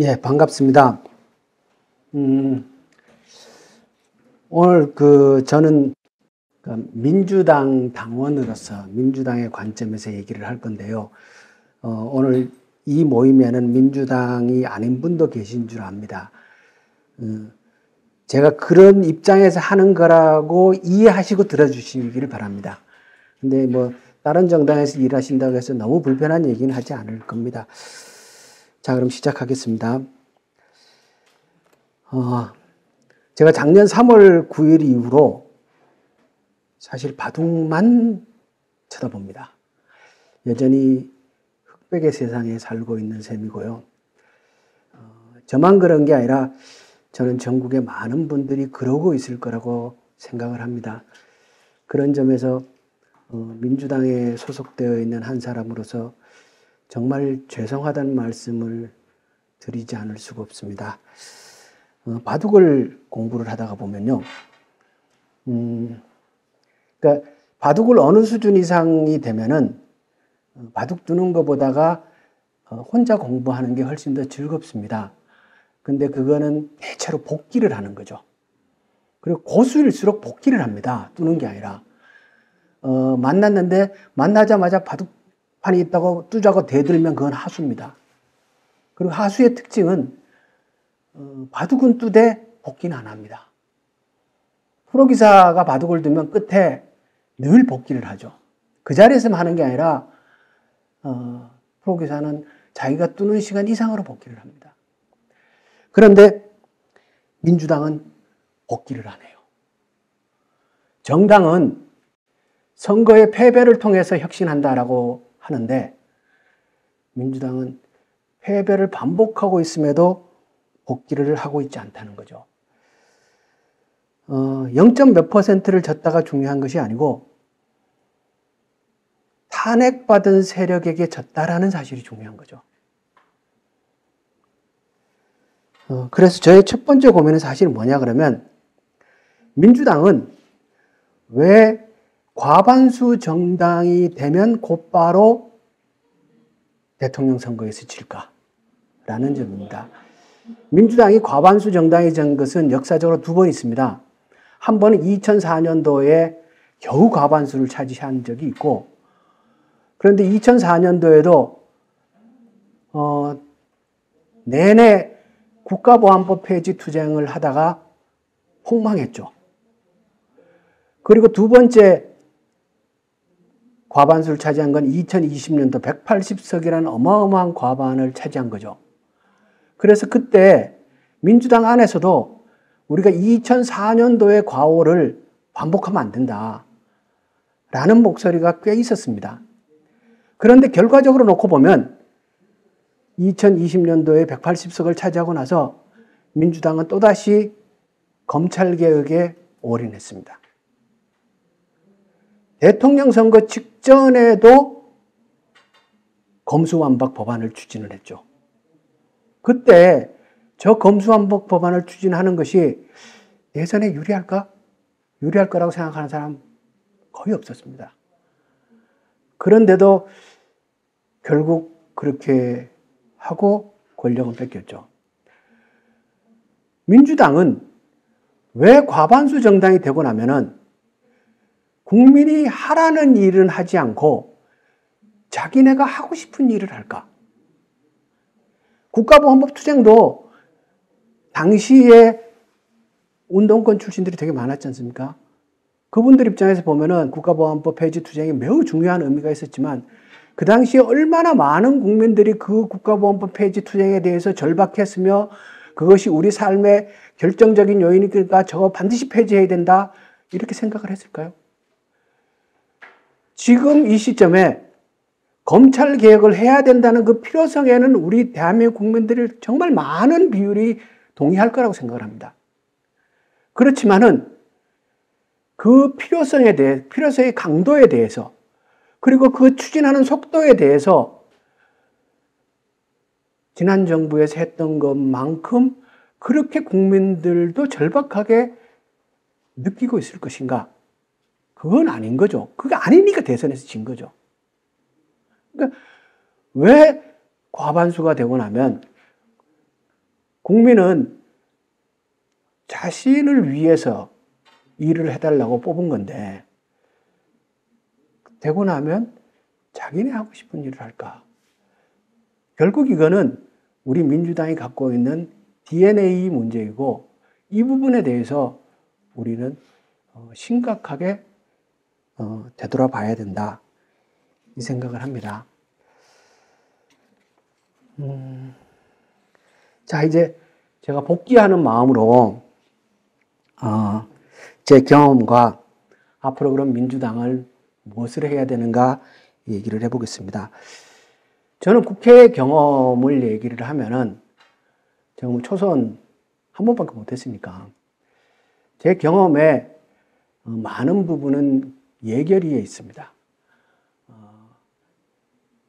예, 반갑습니다. 오늘 저는 민주당 당원으로서 민주당의 관점에서 얘기를 할 건데요. 오늘 이 모임에는 민주당이 아닌 분도 계신 줄 압니다. 제가 그런 입장에서 하는 거라고 이해하시고 들어주시기를 바랍니다. 근데 다른 정당에서 일하신다고 해서 너무 불편한 얘기는 하지 않을 겁니다. 자, 그럼 시작하겠습니다. 제가 작년 3월 9일 이후로 사실 바둑만 쳐다봅니다. 여전히 흑백의 세상에 살고 있는 셈이고요. 저만 그런 게 아니라 저는 전국의 많은 분들이 그러고 있을 거라고 생각을 합니다. 그런 점에서 민주당에 소속되어 있는 한 사람으로서 정말 죄송하다는 말씀을 드리지 않을 수가 없습니다. 바둑을 공부를 하다가 보면요. 그러니까 바둑을 어느 수준 이상이 되면은 바둑 두는 것보다가 혼자 공부하는 게 훨씬 더 즐겁습니다. 근데 그거는 대체로 복기를 하는 거죠. 그리고 고수일수록 복기를 합니다. 두는 게 아니라. 만났는데 만나자마자 바둑판이 있다고 두자고 대들면 그건 하수입니다. 그리고 하수의 특징은 바둑은 두되 복기는 안 합니다. 프로기사가 바둑을 두면 끝에 늘 복기를 하죠. 그 자리에서만 하는 게 아니라 프로기사는 자기가 두는 시간 이상으로 복기를 합니다. 그런데 민주당은 복기를 안 해요. 정당은 선거의 패배를 통해서 혁신한다라고 하는데 민주당은 패배를 반복하고 있음에도 복기를 하고 있지 않다는 거죠. 0. 몇 %를 졌다가 중요한 것이 아니고 탄핵받은 세력에게 졌다라는 사실이 중요한 거죠. 그래서 저의 첫 번째 고민은 사실 뭐냐 그러면 민주당은 왜 과반수 정당이 되면 곧바로 대통령 선거에서 질까라는 점입니다. 민주당이 과반수 정당이 된 것은 역사적으로 두 번 있습니다. 한 번은 2004년도에 겨우 과반수를 차지한 적이 있고, 그런데 2004년도에도 내내 국가보안법 폐지 투쟁을 하다가 폭망했죠. 그리고 두 번째 과반수를 차지한 건 2020년도 180석이라는 어마어마한 과반을 차지한 거죠. 그래서 그때 민주당 안에서도 우리가 2004년도의 과오를 반복하면 안 된다 라는 목소리가 꽤 있었습니다. 그런데 결과적으로 놓고 보면 2020년도에 180석을 차지하고 나서 민주당은 또다시 검찰개혁에 올인했습니다. 대통령 선거 직전에도 검수완박 법안을 추진을 했죠. 그때 저 검수완박 법안을 추진하는 것이 대선에 유리할까? 유리할 거라고 생각하는 사람 거의 없었습니다. 그런데도 결국 그렇게 하고 권력은 뺏겼죠. 민주당은 왜 과반수 정당이 되고 나면은 국민이 하라는 일은 하지 않고 자기네가 하고 싶은 일을 할까? 국가보안법 투쟁도 당시에 운동권 출신들이 되게 많았지 않습니까? 그분들 입장에서 보면은 국가보안법 폐지 투쟁이 매우 중요한 의미가 있었지만 그 당시에 얼마나 많은 국민들이 그 국가보안법 폐지 투쟁에 대해서 절박했으며 그것이 우리 삶의 결정적인 요인이니까 저거 반드시 폐지해야 된다 이렇게 생각을 했을까요? 지금 이 시점에 검찰 개혁을 해야 된다는 그 필요성에는 우리 대한민국 국민들이 정말 많은 비율이 동의할 거라고 생각을 합니다. 그렇지만은 그 필요성에 대해, 필요성의 강도에 대해서 그리고 그 추진하는 속도에 대해서 지난 정부에서 했던 것만큼 그렇게 국민들도 절박하게 느끼고 있을 것인가? 그건 아닌 거죠. 그게 아니니까 대선에서 진 거죠. 그러니까 왜 과반수가 되고 나면 국민은 자신을 위해서 일을 해달라고 뽑은 건데 되고 나면 자기네 하고 싶은 일을 할까? 결국 이거는 우리 민주당이 갖고 있는 DNA 문제이고 이 부분에 대해서 우리는 심각하게 되돌아봐야 된다. 이 생각을 합니다. 자, 이제 제가 복귀하는 마음으로 제 경험과 앞으로 그럼 민주당을 무엇을 해야 되는가 얘기를 해보겠습니다. 저는 국회 경험을 얘기를 하면은 제가 초선 한 번밖에 못했으니까 제 경험에 많은 부분은 예결위에 있습니다.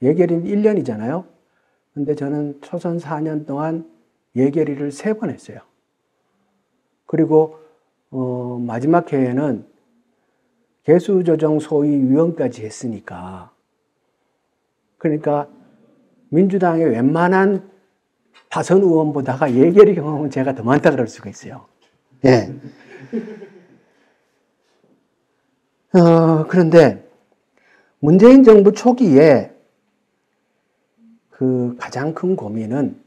예결위는 1년이잖아요. 근데 저는 초선 4년 동안 예결위를 3번 했어요. 그리고 마지막 해에는 개수조정 소위위원까지 했으니까 그러니까 민주당의 웬만한 다선 의원보다가 예결위 경험은 제가 더 많다 그럴 수가 있어요. 예. 그런데 문재인 정부 초기에 그 가장 큰 고민은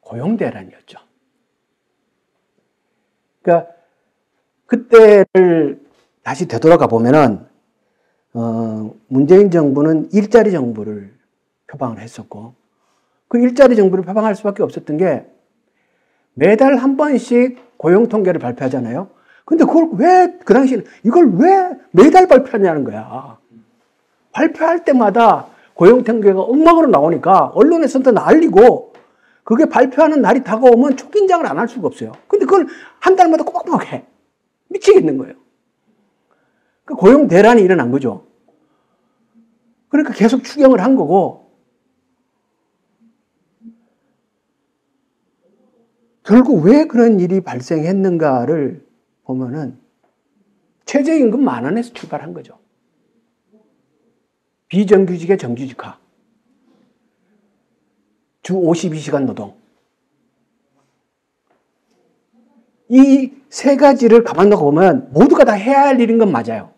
고용 대란이었죠. 그러니까 그때를 다시 되돌아가 보면은 문재인 정부는 일자리 정부를 표방을 했었고 그 일자리 정부를 표방할 수밖에 없었던 게 매달 한 번씩 고용 통계를 발표하잖아요. 근데 그걸 왜 그 당시에는 이걸 왜 매달 발표하냐는 거야. 발표할 때마다 고용 통계가 엉망으로 나오니까 언론에서도 난리고 그게 발표하는 날이 다가오면 초긴장을 안 할 수가 없어요. 근데 그걸 한 달마다 꼬박꼬박 해. 미치겠는 거예요. 그 고용 대란이 일어난 거죠. 그러니까 계속 추경을 한 거고 결국 왜 그런 일이 발생했는가를 보면은 최저임금 만원에서 출발한 거죠. 비정규직의 정규직화, 주 52시간 노동. 이 세 가지를 가만 놓고 보면 모두가 다 해야 할 일인 건 맞아요.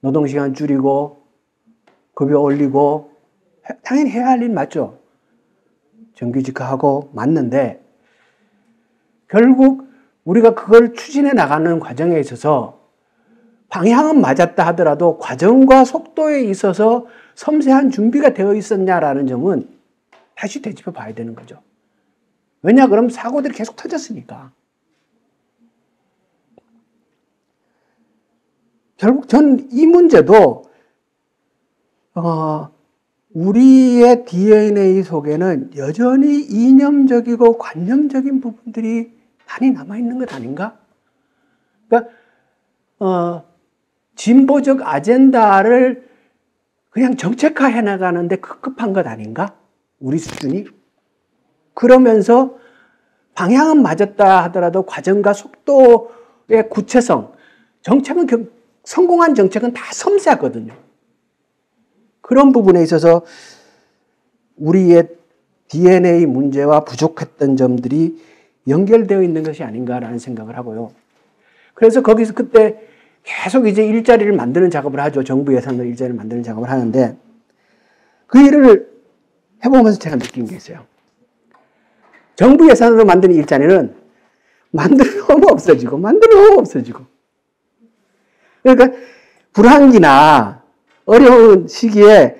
노동시간 줄이고 급여 올리고 당연히 해야 할 일 맞죠. 정규직화하고 맞는데 결국 우리가 그걸 추진해 나가는 과정에 있어서 방향은 맞았다 하더라도 과정과 속도에 있어서 섬세한 준비가 되어 있었냐라는 점은 다시 되짚어 봐야 되는 거죠. 왜냐 그럼 사고들이 계속 터졌으니까. 결국 전 이 문제도 우리의 DNA 속에는 여전히 이념적이고 관념적인 부분들이 많이 남아있는 것 아닌가? 그러니까 진보적 아젠다를 그냥 정책화해 나가는데 급급한 것 아닌가? 우리 수준이? 그러면서 방향은 맞았다 하더라도 과정과 속도의 구체성, 정책은 성공한 정책은 다 섬세하거든요. 그런 부분에 있어서 우리의 DNA 문제와 부족했던 점들이 연결되어 있는 것이 아닌가라는 생각을 하고요. 그래서 거기서 그때 계속 이제 일자리를 만드는 작업을 하죠. 정부 예산으로 일자리를 만드는 작업을 하는데 그 일을 해보면서 제가 느낀 게 있어요. 정부 예산으로 만드는 일자리는 만들어놓으면 없어지고 만들어놓으면 없어지고 그러니까 불황기나 어려운 시기에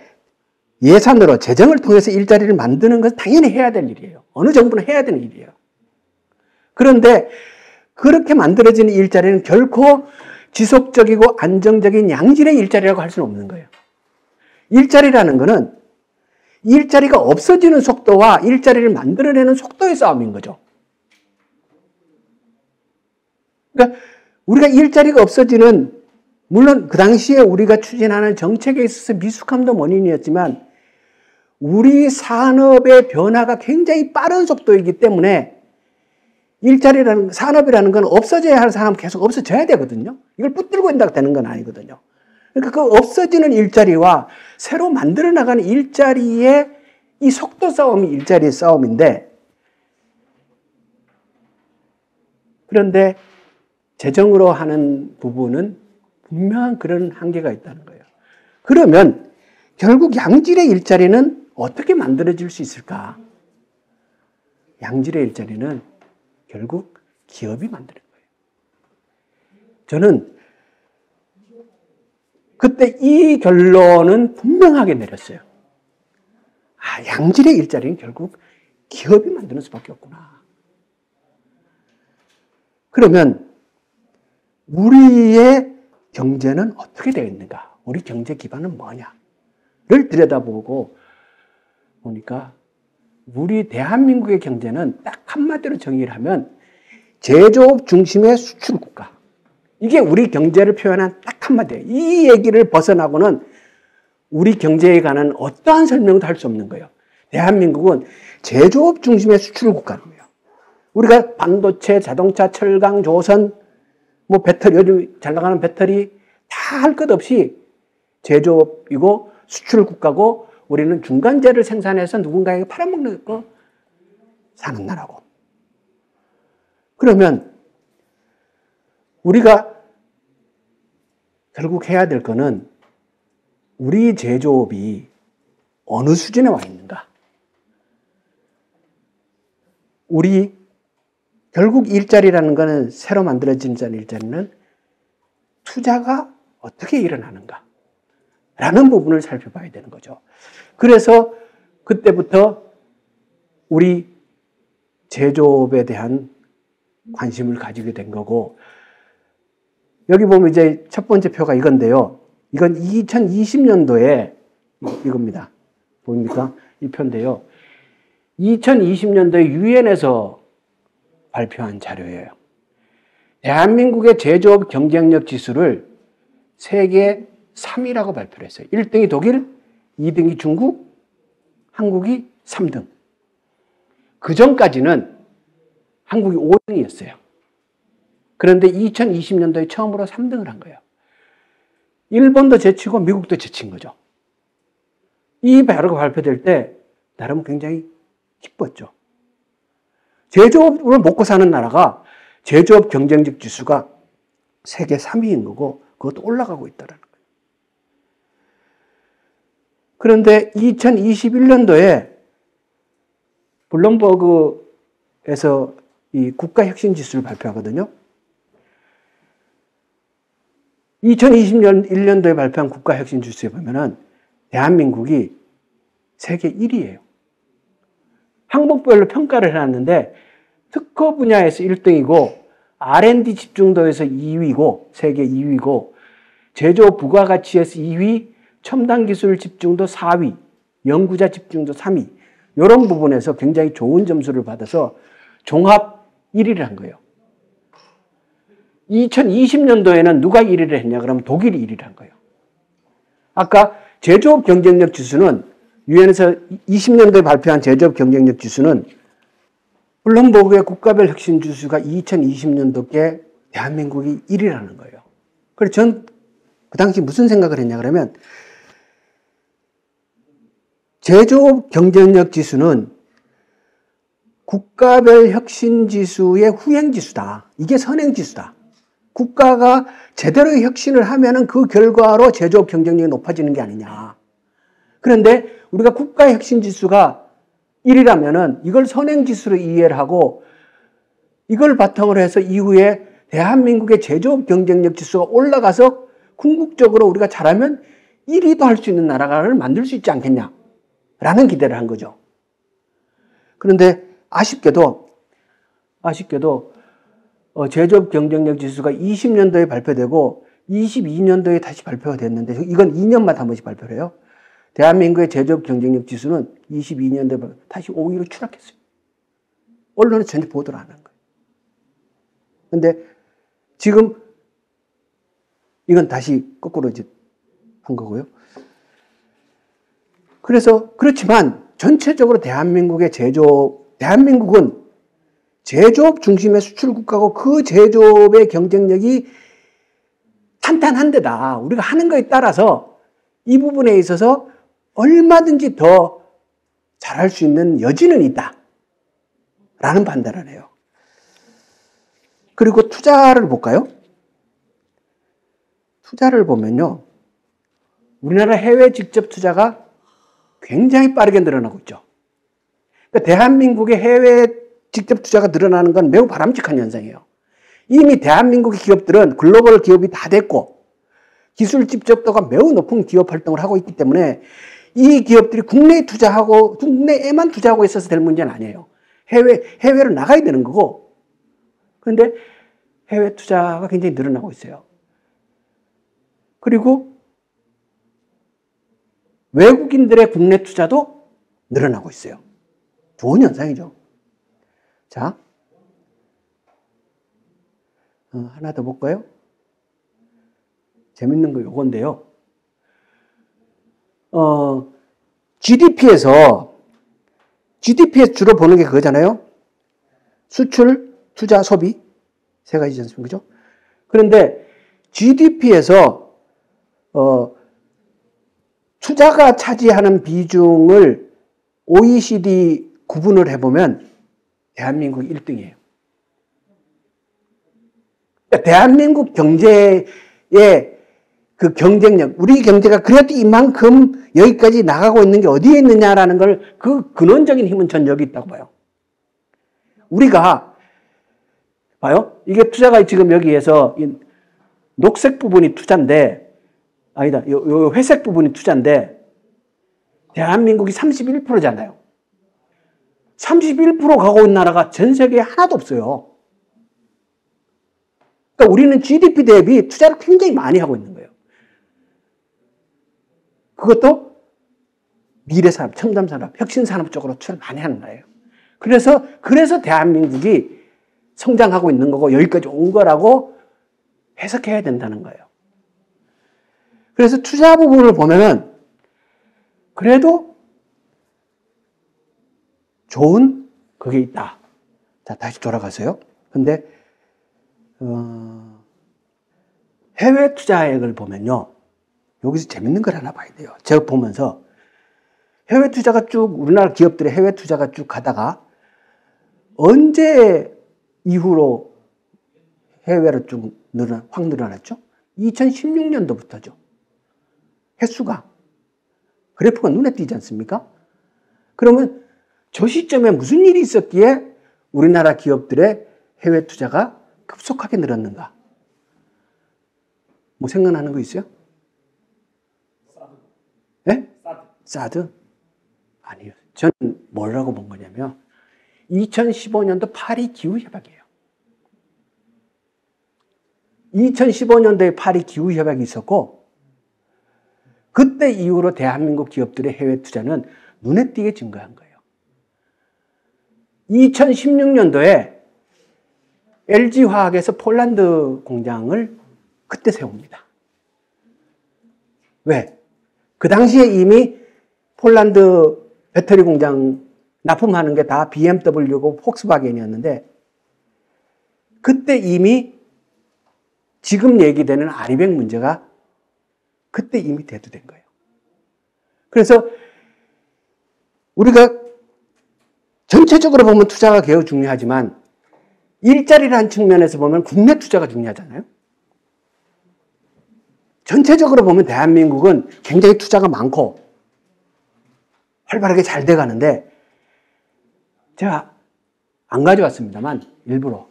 예산으로 재정을 통해서 일자리를 만드는 것은 당연히 해야 될 일이에요. 어느 정부는 해야 되는 일이에요. 그런데 그렇게 만들어지는 일자리는 결코 지속적이고 안정적인 양질의 일자리라고 할 수는 없는 거예요. 일자리라는 것은 일자리가 없어지는 속도와 일자리를 만들어내는 속도의 싸움인 거죠. 그러니까 우리가 일자리가 없어지는 물론 그 당시에 우리가 추진하는 정책에 있어서 미숙함도 원인이었지만 우리 산업의 변화가 굉장히 빠른 속도이기 때문에 일자리라는 산업이라는 건 없어져야 할 사람은 계속 없어져야 되거든요. 이걸 붙들고 있다고 되는 건 아니거든요. 그러니까 그 없어지는 일자리와 새로 만들어 나가는 일자리의 이 속도 싸움이 일자리의 싸움인데, 그런데 재정으로 하는 부분은 분명한 그런 한계가 있다는 거예요. 그러면 결국 양질의 일자리는 어떻게 만들어질 수 있을까? 양질의 일자리는 결국 기업이 만드는 거예요. 저는 그때 이 결론은 분명하게 내렸어요. 아, 양질의 일자리는 결국 기업이 만드는 수밖에 없구나. 그러면 우리의 경제는 어떻게 되어 있는가? 우리 경제 기반은 뭐냐를 들여다보고 보니까 우리 대한민국의 경제는 딱 한마디로 정의를 하면 제조업 중심의 수출 국가. 이게 우리 경제를 표현한 딱 한마디예요. 이 얘기를 벗어나고는 우리 경제에 관한 어떠한 설명도 할 수 없는 거예요. 대한민국은 제조업 중심의 수출 국가인 거예요. 우리가 반도체, 자동차, 철강, 조선, 뭐 배터리, 요즘 잘 나가는 배터리 다 할 것 없이 제조업이고 수출 국가고 우리는 중간재를 생산해서 누군가에게 팔아먹는 거 사는 나라고. 그러면 우리가 결국 해야 될 거는 우리 제조업이 어느 수준에 와 있는가? 우리 결국 일자리라는 거는 새로 만들어진 일자리는 투자가 어떻게 일어나는가? 라는 부분을 살펴봐야 되는 거죠. 그래서 그때부터 우리 제조업에 대한 관심을 가지게 된 거고, 여기 보면 이제 첫 번째 표가 이건데요. 이건 2020년도에 이겁니다. 보입니까? 이 표인데요. 2020년도에 유엔에서 발표한 자료예요. 대한민국의 제조업 경쟁력 지수를 세계 3위라고 발표를 했어요. 1등이 독일, 2등이 중국, 한국이 3등. 그 전까지는 한국이 5등이었어요. 그런데 2020년도에 처음으로 3등을 한 거예요. 일본도 제치고 미국도 제친 거죠. 이 자료가 발표될 때 나름 굉장히 기뻤죠. 제조업을 먹고 사는 나라가 제조업 경쟁력 지수가 세계 3위인 거고 그것도 올라가고 있다는 거예요. 그런데 2021년도에 블룸버그에서 이 국가혁신지수를 발표하거든요. 2021년도에 발표한 국가혁신지수에 보면은 대한민국이 세계 1위예요. 항목별로 평가를 해놨는데 특허 분야에서 1등이고 R&D 집중도에서 2위고 세계 2위고 제조 부가가치에서 2위, 첨단 기술 집중도 4위, 연구자 집중도 3위 이런 부분에서 굉장히 좋은 점수를 받아서 종합 1위를 한 거예요. 2020년도에는 누가 1위를 했냐 그러면 독일이 1위를 한 거예요. 아까 제조업 경쟁력 지수는 유엔에서 20년도에 발표한 제조업 경쟁력 지수는 블룸버그의 국가별 혁신 지수가 2020년도께 대한민국이 1위라는 거예요. 그래서 전 그 당시 무슨 생각을 했냐 그러면 제조업 경쟁력 지수는 국가별 혁신 지수의 후행 지수다. 이게 선행 지수다. 국가가 제대로 혁신을 하면은 그 결과로 제조업 경쟁력이 높아지는 게 아니냐. 그런데 우리가 국가 혁신 지수가 1이라면은 이걸 선행 지수로 이해를 하고 이걸 바탕으로 해서 이후에 대한민국의 제조업 경쟁력 지수가 올라가서 궁극적으로 우리가 잘하면 1위도 할 수 있는 나라를 만들 수 있지 않겠냐라는 기대를 한 거죠. 그런데 아쉽게도 제조업 경쟁력 지수가 20년도에 발표되고 22년도에 다시 발표가 됐는데 이건 2년마다 한 번씩 발표를 해요. 대한민국의 제조업 경쟁력 지수는 22년도에 다시 5위로 추락했어요. 언론은 전혀 보도를 안 한 거예요. 그런데 지금 이건 다시 거꾸로 이제 한 거고요. 그래서 그렇지만 전체적으로 대한민국은 제조업 중심의 수출 국가고 그 제조업의 경쟁력이 탄탄한 데다. 우리가 하는 거에 따라서 이 부분에 있어서 얼마든지 더 잘할 수 있는 여지는 있다. 라는 판단을 해요. 그리고 투자를 볼까요? 투자를 보면요. 우리나라 해외 직접 투자가 굉장히 빠르게 늘어나고 있죠. 그러니까 대한민국의 해외 직접 투자가 늘어나는 건 매우 바람직한 현상이에요. 이미 대한민국의 기업들은 글로벌 기업이 다 됐고 기술 집적도가 매우 높은 기업 활동을 하고 있기 때문에 이 기업들이 국내에 투자하고 국내에만 투자하고 있어서 될 문제는 아니에요. 해외로 나가야 되는 거고. 그런데 해외 투자가 굉장히 늘어나고 있어요. 그리고 외국인들의 국내 투자도 늘어나고 있어요. 좋은 현상이죠. 자, 하나 더 볼까요? 재밌는 거 요건데요. GDP에서 주로 보는 게 그거잖아요. 수출, 투자, 소비. 세 가지지 않습니까? 그죠? 그런데 GDP에서 투자가 차지하는 비중을 OECD 구분을 해보면 대한민국 1등이에요. 그러니까 대한민국 경제의 그 경쟁력, 우리 경제가 그래도 이만큼 여기까지 나가고 있는 게 어디에 있느냐라는 걸 그 근원적인 힘은 전 여기 있다고 봐요. 우리가 봐요. 이게 투자가 지금 여기에서 이 녹색 부분이 투자인데 아니다. 요 회색 부분이 투자인데 대한민국이 31%잖아요. 31% 가고 있는 나라가 전 세계에 하나도 없어요. 그러니까 우리는 GDP 대비 투자를 굉장히 많이 하고 있는 거예요. 그것도 미래산업, 첨단산업, 혁신산업 쪽으로 투자를 많이 하는 나라예요. 그래서 대한민국이 성장하고 있는 거고 여기까지 온 거라고 해석해야 된다는 거예요. 그래서 투자 부분을 보면은 그래도 좋은 그게 있다. 자, 다시 돌아가세요. 근데 해외 투자액을 보면요. 여기서 재밌는 걸 하나 봐야 돼요. 제가 보면서 해외 투자가 쭉 우리나라 기업들의 해외 투자가 쭉 가다가 언제 이후로 해외로 쭉 확 늘어났죠? 2016년도부터죠. 횟수가 그래프가 눈에 띄지 않습니까? 그러면 저 시점에 무슨 일이 있었기에 우리나라 기업들의 해외 투자가 급속하게 늘었는가? 뭐 생각나는 거 있어요? 네? 사드? 아니요. 저는 뭐라고 본 거냐면 2015년도 파리 기후협약이에요. 2015년도에 파리 기후협약이 있었고 그때 이후로 대한민국 기업들의 해외 투자는 눈에 띄게 증가한 거예요. 2016년도에 LG화학에서 폴란드 공장을 그때 세웁니다. 왜? 그 당시에 이미 폴란드 배터리 공장 납품하는 게 다 BMW고 폭스바겐이었는데 그때 이미 지금 얘기되는 아리백 문제가 그때 이미 대두된 거예요. 그래서 우리가 전체적으로 보면 투자가 매우 중요하지만 일자리라는 측면에서 보면 국내 투자가 중요하잖아요. 전체적으로 보면 대한민국은 굉장히 투자가 많고 활발하게 잘 돼가는데 제가 안 가져왔습니다만 일부러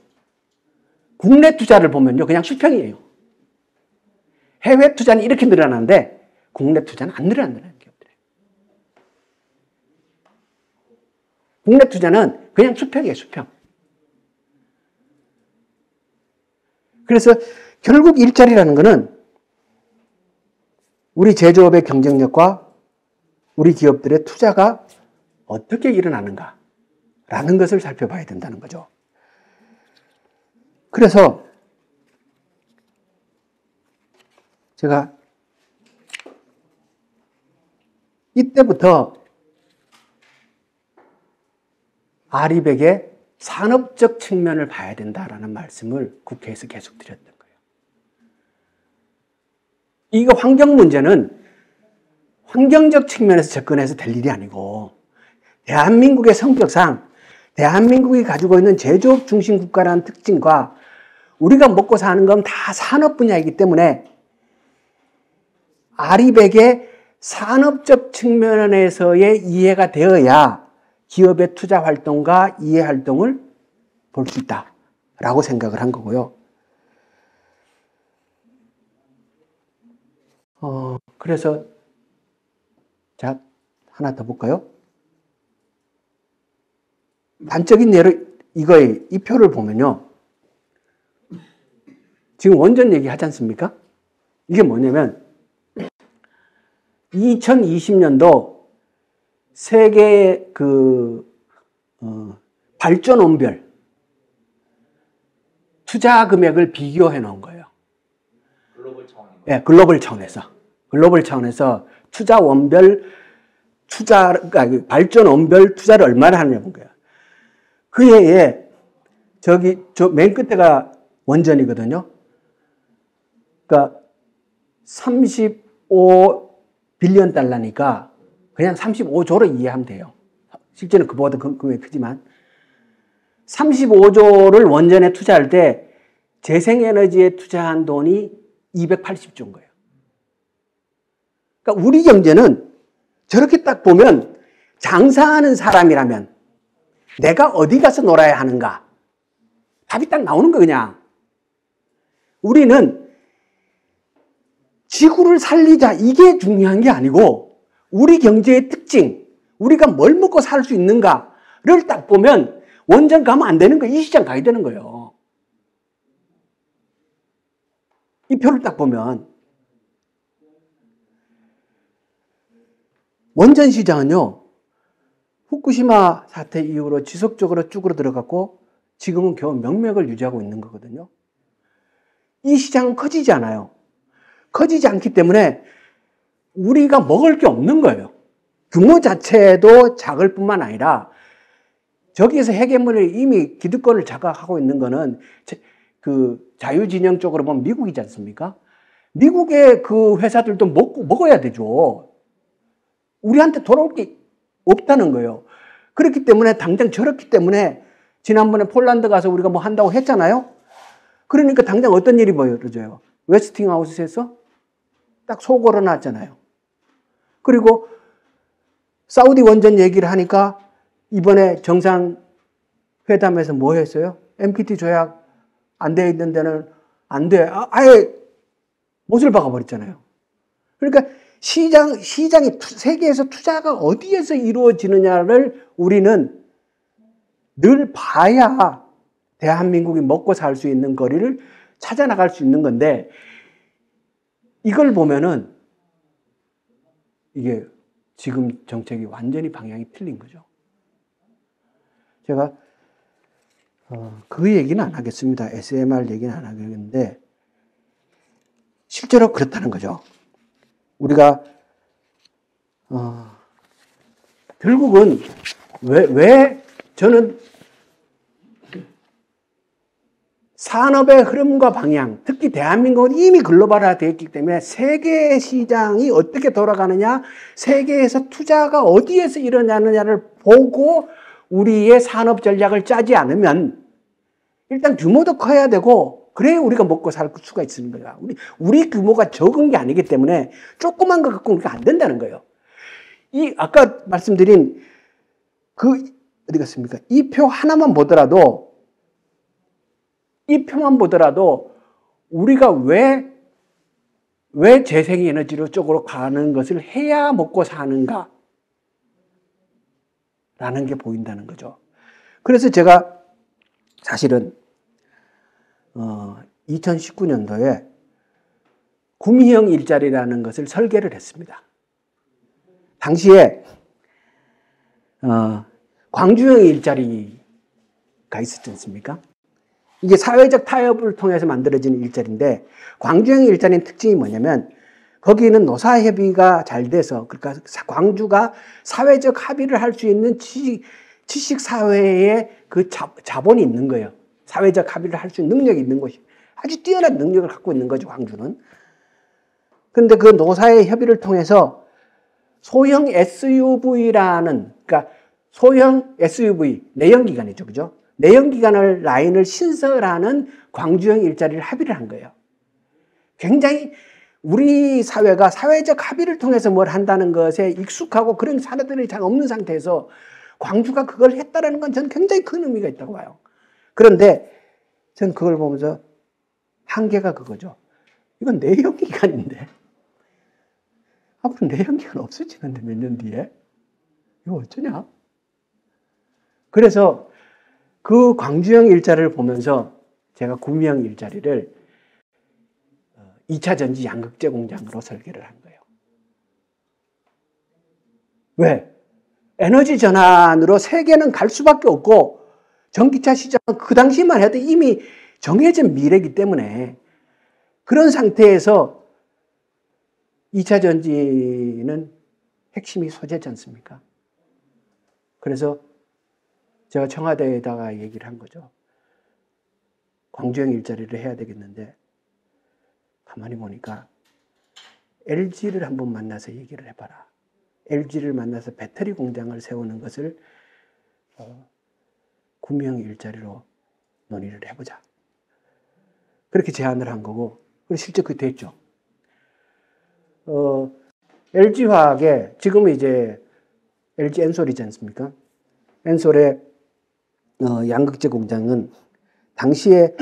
국내 투자를 보면요 그냥 수평이에요. 해외 투자는 이렇게 늘어나는데 국내 투자는 안 늘어난다는 기업들이에요. 국내 투자는 그냥 수평이에요. 수평. 그래서 결국 일자리라는 거는 우리 제조업의 경쟁력과 우리 기업들의 투자가 어떻게 일어나는가라는 것을 살펴봐야 된다는 거죠. 그래서 제가 이때부터 아리백의 산업적 측면을 봐야 된다라는 말씀을 국회에서 계속 드렸던 거예요. 이거 환경 문제는 환경적 측면에서 접근해서 될 일이 아니고 대한민국의 성격상 대한민국이 가지고 있는 제조업 중심 국가라는 특징과 우리가 먹고 사는 건 다 산업 분야이기 때문에 아리백의 산업적 측면에서의 이해가 되어야 기업의 투자 활동과 이해 활동을 볼 수 있다라고 생각을 한 거고요. 그래서 자, 하나 더 볼까요? 단적인 예로 이 표를 보면요. 지금 원전 얘기 하지 않습니까? 이게 뭐냐면 2020년도 세계 발전원별 투자 금액을 비교해 놓은 거예요. 글로벌 차원에서. 네, 글로벌 차원에서 그러니까 발전원별 투자를 얼마나 하느냐 본 거예요. 그 해에 저 맨 끝에가 원전이거든요. 그러니까 35빌리언 달러니까 그냥 35조로 이해하면 돼요. 실제는 그보다 금액이 크지만 35조를 원전에 투자할 때 재생에너지에 투자한 돈이 280조인 거예요. 그러니까 우리 경제는 저렇게 딱 보면 장사하는 사람이라면 내가 어디 가서 놀아야 하는가? 답이 딱 나오는 거 그냥. 우리는 지구를 살리자 이게 중요한 게 아니고 우리 경제의 특징, 우리가 뭘 먹고 살 수 있는가를 딱 보면 원전 가면 안 되는 거예요. 이 시장 가야 되는 거예요. 이 표를 딱 보면 원전 시장은요. 후쿠시마 사태 이후로 지속적으로 쭈그러 들어갔고 지금은 겨우 명맥을 유지하고 있는 거거든요. 이 시장은 커지지 않아요. 커지지 않기 때문에 우리가 먹을 게 없는 거예요. 규모 자체도 작을 뿐만 아니라 저기에서 헤게모니를 이미 기득권을 장악하고 있는 거는 자유진영 쪽으로 보면 미국이지 않습니까? 미국의 그 회사들도 먹어야 되죠. 우리한테 돌아올 게 없다는 거예요. 그렇기 때문에 당장 저렇기 때문에 지난번에 폴란드 가서 우리가 뭐 한다고 했잖아요. 그러니까 당장 어떤 일이 벌어져요? 웨스팅하우스에서 딱 소 걸어놨잖아요. 그리고 사우디 원전 얘기를 하니까 이번에 정상회담에서 뭐 했어요? NPT 조약 안 돼 있는 데는 안 돼. 아예 못을 박아버렸잖아요. 그러니까 시장이 세계에서 투자가 어디에서 이루어지느냐를 우리는 늘 봐야 대한민국이 먹고 살 수 있는 거리를 찾아나갈 수 있는 건데 이걸 보면은 이게 지금 정책이 완전히 방향이 틀린 거죠. 제가 그 얘기는 안 하겠습니다. SMR 얘기는 안 하겠는데 실제로 그렇다는 거죠. 우리가 결국은 왜 저는 산업의 흐름과 방향, 특히 대한민국은 이미 글로벌화 되어 있기 때문에 세계 시장이 어떻게 돌아가느냐, 세계에서 투자가 어디에서 일어나느냐를 보고 우리의 산업 전략을 짜지 않으면 일단 규모도 커야 되고 그래야 우리가 먹고 살 수가 있습니다. 우리 규모가 적은 게 아니기 때문에 조그만 거 갖고 우리가 안 된다는 거예요. 아까 말씀드린 어디 갔습니까? 이 표 하나만 보더라도 이 표만 보더라도 우리가 왜 재생에너지로 쪽으로 가는 것을 해야 먹고 사는가 라는 게 보인다는 거죠. 그래서 제가 사실은 2019년도에 구미형 일자리라는 것을 설계를 했습니다. 당시에 광주형 일자리가 있었지 않습니까? 이게 사회적 타협을 통해서 만들어진 일자리인데 광주형 일자리의 특징이 뭐냐면 거기는 노사협의가 잘 돼서 그러니까 광주가 사회적 합의를 할 수 있는 지식사회의 그 자본이 있는 거예요. 사회적 합의를 할 수 있는 능력이 있는 곳이 아주 뛰어난 능력을 갖고 있는 거죠. 광주는. 그런데 그 노사의 협의를 통해서 소형 SUV라는 그러니까 소형 SUV, 내연기관이죠. 그죠? 내연기관을 라인을 신설하는 광주형 일자리를 합의를 한 거예요. 굉장히 우리 사회가 사회적 합의를 통해서 뭘 한다는 것에 익숙하고 그런 사례들이 잘 없는 상태에서 광주가 그걸 했다는 건 저는 굉장히 큰 의미가 있다고 봐요. 그런데 저는 그걸 보면서 한계가 그거죠. 이건 내연기관인데 앞으로 내연기관 없어지는데 몇 년 뒤에 이거 어쩌냐? 그래서 그 광주형 일자리를 보면서 제가 구미형 일자리를 2차 전지 양극재 공장으로 설계를 한 거예요. 왜? 에너지 전환으로 세계는 갈 수밖에 없고 전기차 시장은 그 당시만 해도 이미 정해진 미래이기 때문에 그런 상태에서 2차 전지는 핵심이 소재지 않습니까? 그래서 제가 청와대에다가 얘기를 한 거죠. 광주형 일자리를 해야 되겠는데 가만히 보니까 LG를 한번 만나서 얘기를 해봐라. LG를 만나서 배터리 공장을 세우는 것을 구미형 일자리로 논의를 해보자. 그렇게 제안을 한 거고, 그리고 실제 그게 됐죠. LG화학에 지금은 이제 LG 엔솔이지 않습니까? 엔솔의 양극재 공장은 당시에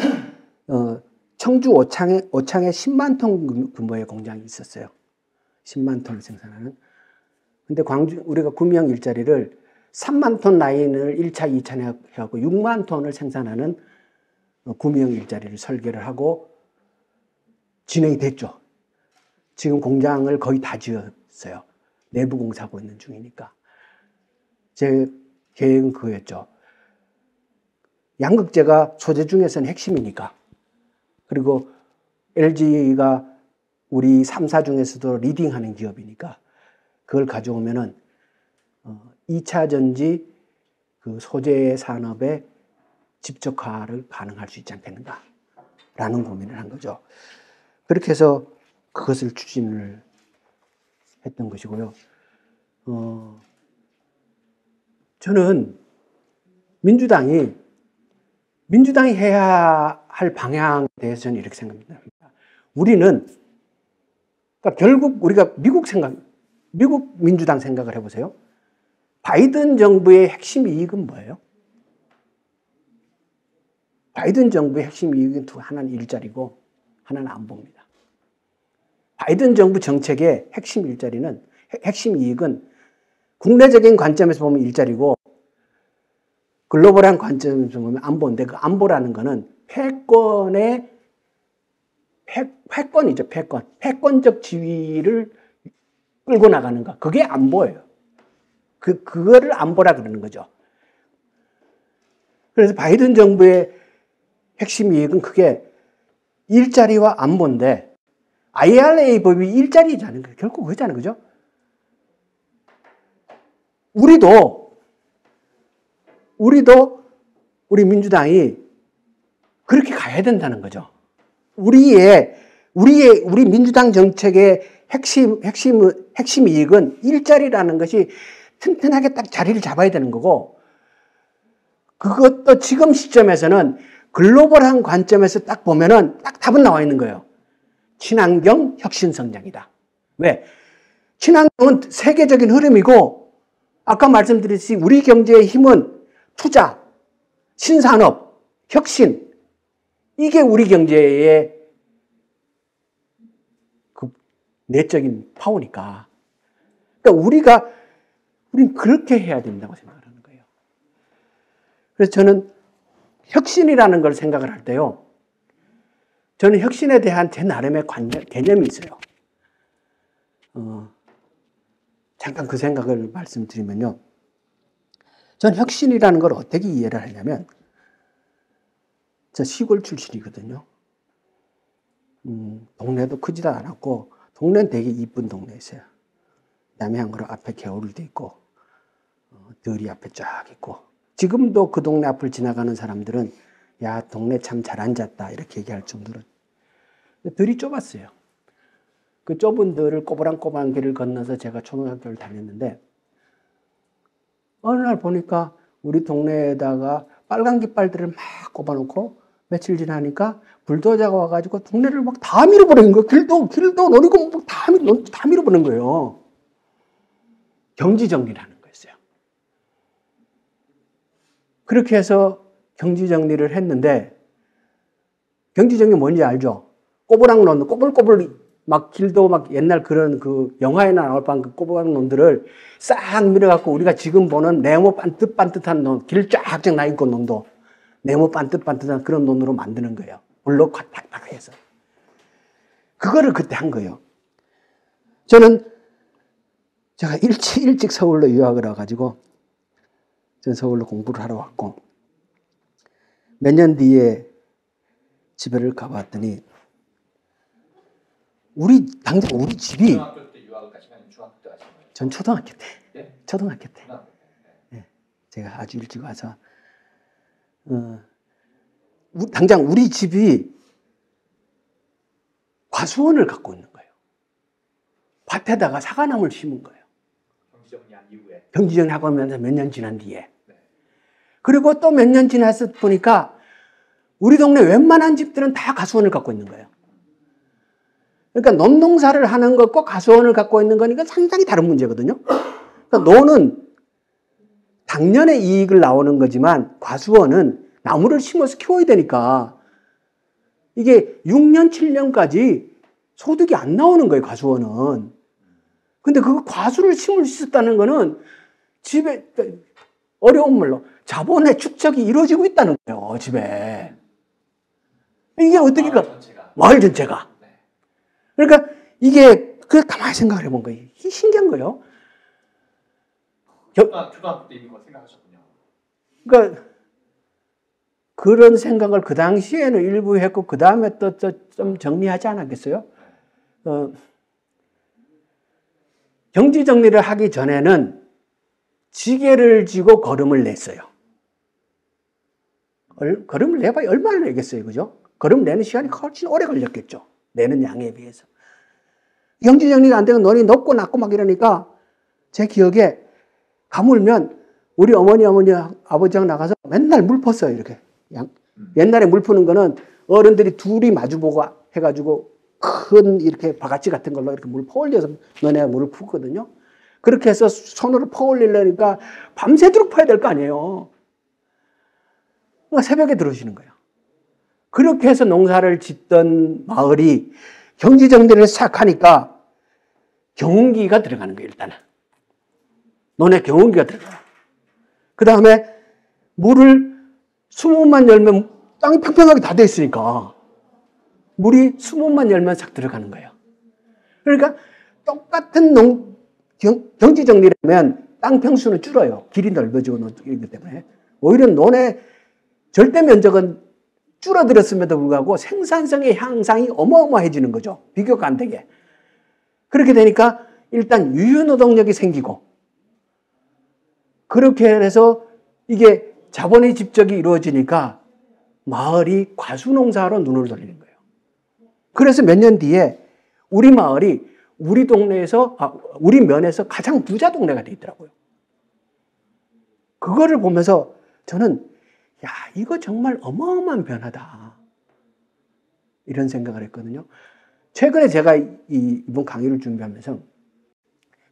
청주 오창에 10만 톤 규모의 공장이 있었어요. 10만 톤을 생산하는. 근데 우리가 구미형 일자리를 3만 톤 라인을 1차, 2차 해갖고 6만 톤을 생산하는 구미형 일자리를 설계를 하고 진행이 됐죠. 지금 공장을 거의 다 지었어요. 내부 공사하고 있는 중이니까. 제 계획은 그거였죠. 양극재가 소재 중에서는 핵심이니까. 그리고 LG가 우리 3사 중에서도 리딩하는 기업이니까 그걸 가져오면은 2차 전지 그 소재 산업의 집적화를 가능할 수 있지 않겠는가라는 고민을 한 거죠. 그렇게 해서 그것을 추진을 했던 것이고요. 저는 민주당이 해야 할 방향에 대해서 저는 이렇게 생각합니다. 우리는, 그러니까 결국 우리가 미국 민주당 생각을 해보세요. 바이든 정부의 핵심 이익은 뭐예요? 바이든 정부의 핵심 이익은 하나는 일자리고 하나는 안보입니다. 바이든 정부 정책의 핵심 이익은 국내적인 관점에서 보면 일자리고 글로벌한 관점에서 보면 안보인데 그 안보라는 거는 패권이죠, 패권. 패권적 지위를 끌고 나가는 거. 그게 안보예요. 그거를 안보라 그러는 거죠. 그래서 바이든 정부의 핵심 이익은 그게 일자리와 안보인데 IRA 법이 일자리잖아요. 결국 그거잖아요. 그죠? 우리 민주당이 그렇게 가야 된다는 거죠. 우리 민주당 정책의 핵심 이익은 일자리라는 것이 튼튼하게 딱 자리를 잡아야 되는 거고, 그것도 지금 시점에서는 글로벌한 관점에서 딱 보면은 딱 답은 나와 있는 거예요. 친환경 혁신 성장이다. 왜? 친환경은 세계적인 흐름이고, 아까 말씀드렸듯이 우리 경제의 힘은 투자, 신산업, 혁신, 이게 우리 경제의 그 내적인 파워니까. 그러니까 우린 그렇게 해야 된다고 생각하는 거예요. 그래서 저는 혁신이라는 걸 생각을 할 때요, 저는 혁신에 대한 제 나름의 개념이 있어요. 잠깐 그 생각을 말씀드리면요. 전 혁신이라는 걸 어떻게 이해를 하냐면, 저 시골 출신이거든요. 동네도 크지도 않았고, 동네는 되게 이쁜 동네였어요. 남해안으로 앞에 개울도 있고, 들이 앞에 쫙 있고, 지금도 그 동네 앞을 지나가는 사람들은 야, 동네 참 잘 앉았다 이렇게 얘기할 정도로 들이 좁았어요. 그 좁은 들을 꼬부랑꼬부랑 길을 건너서 제가 초등학교를 다녔는데, 어느 날 보니까 우리 동네에다가 빨간 깃발들을 막 꼽아놓고 며칠 지나니까 불도저가 와가지고 동네를 막 다 밀어버리는 거예요. 길도 노리고 다 밀어버리는 거예요. 경지정리라는 거였어요. 그렇게 해서 경지정리를 했는데, 경지정리 뭔지 알죠? 꼬부랑놈, 꼬불꼬불 막 길도 막 옛날 그런 그 영화에나 나올 법한 그 꼬부랑놈들을 싹 밀어갖고 우리가 지금 보는 네모 반듯반듯한 놈, 길 쫙쫙 나 있고 놈도 네모 반듯반듯한 그런 놈으로 만드는 거예요. 블록 탁탁 해서. 그거를 그때 한 거예요. 제가 일찍 서울로 유학을 와가지고, 전 서울로 공부를 하러 왔고, 몇 년 뒤에 집에를 가봤더니, 당장 우리 집이. 초등학교 때 유학을 가시면 중학교 때 가신 거예요? 전 초등학교 때. 네? 초등학교 때. 네. 제가 아주 일찍 와서, 당장 우리 집이 과수원을 갖고 있는 거예요. 밭에다가 사과나무를 심은 거예요. 경지정리한 이후에. 경지정리하고 하면서 몇 년 지난 뒤에. 네. 그리고 또 몇 년 지나서 보니까 우리 동네 웬만한 집들은 다 과수원을 갖고 있는 거예요. 그러니까 논농사를 하는 것과 과수원을 갖고 있는 거니까 상당히 다른 문제거든요. 그러니까 논은 당년의 이익을 나오는 거지만 과수원은 나무를 심어서 키워야 되니까 이게 6년, 7년까지 소득이 안 나오는 거예요, 과수원은. 근데 그 과수를 심을 수 있었다는 거는 집에, 어려운 말로 자본의 축적이 이루어지고 있다는 거예요, 집에. 이게 어떻게, 마을 전체가. 그러니까 이게, 가만히 생각을 해본 거예요. 이게 신기한 거예요. 초등학교 때 이미 그거 생각하셨군요. 그러니까, 그런 생각을 그 당시에는 일부 했고, 그 다음에 또 좀 정리하지 않았겠어요? 경지 정리를 하기 전에는 지게를 쥐고 걸음을 냈어요. 걸음을 내봐야 얼마나 내겠어요, 그죠? 걸음 내는 시간이 훨씬 오래 걸렸겠죠. 내는 양에 비해서. 경지 정리가 안 되고 논이 높고 낮고 막 이러니까 제 기억에 가물면 우리 어머니, 아버지랑 나가서 맨날 물 펐어요, 이렇게. 옛날에 물 푸는 거는 어른들이 둘이 마주보고 해가지고 큰 이렇게 바가지 같은 걸로 이렇게 물 퍼올려서 너네 물을 푸거든요. 그렇게 해서 손으로 퍼올리려니까 밤새도록 퍼야 될 거 아니에요. 그러니까 새벽에 들어오시는 거예요. 그렇게 해서 농사를 짓던 마을이 경지 정리를 시작하니까 경운기가 들어가는 거예요, 일단은. 논에 경운기가 들어가요. 그 다음에 물을 수문만 열면 땅이 평평하게 다 돼 있으니까 물이 수문만 열면 싹 들어가는 거예요. 그러니까 똑같은 경지 정리라면 땅 평수는 줄어요. 길이 넓어지고 이기 때문에. 오히려 논의 절대 면적은 줄어들었음에도 불구하고 생산성의 향상이 어마어마해지는 거죠. 비교가 안 되게. 그렇게 되니까 일단 유휴노동력이 생기고, 그렇게 해서 이게 자본의 집적이 이루어지니까 마을이 과수농사로 눈을 돌리는 거예요. 그래서 몇 년 뒤에 우리 마을이 우리 동네에서, 우리 면에서 가장 부자 동네가 돼 있더라고요. 그거를 보면서 저는, 야, 이거 정말 어마어마한 변화다. 이런 생각을 했거든요. 최근에 제가 이번 강의를 준비하면서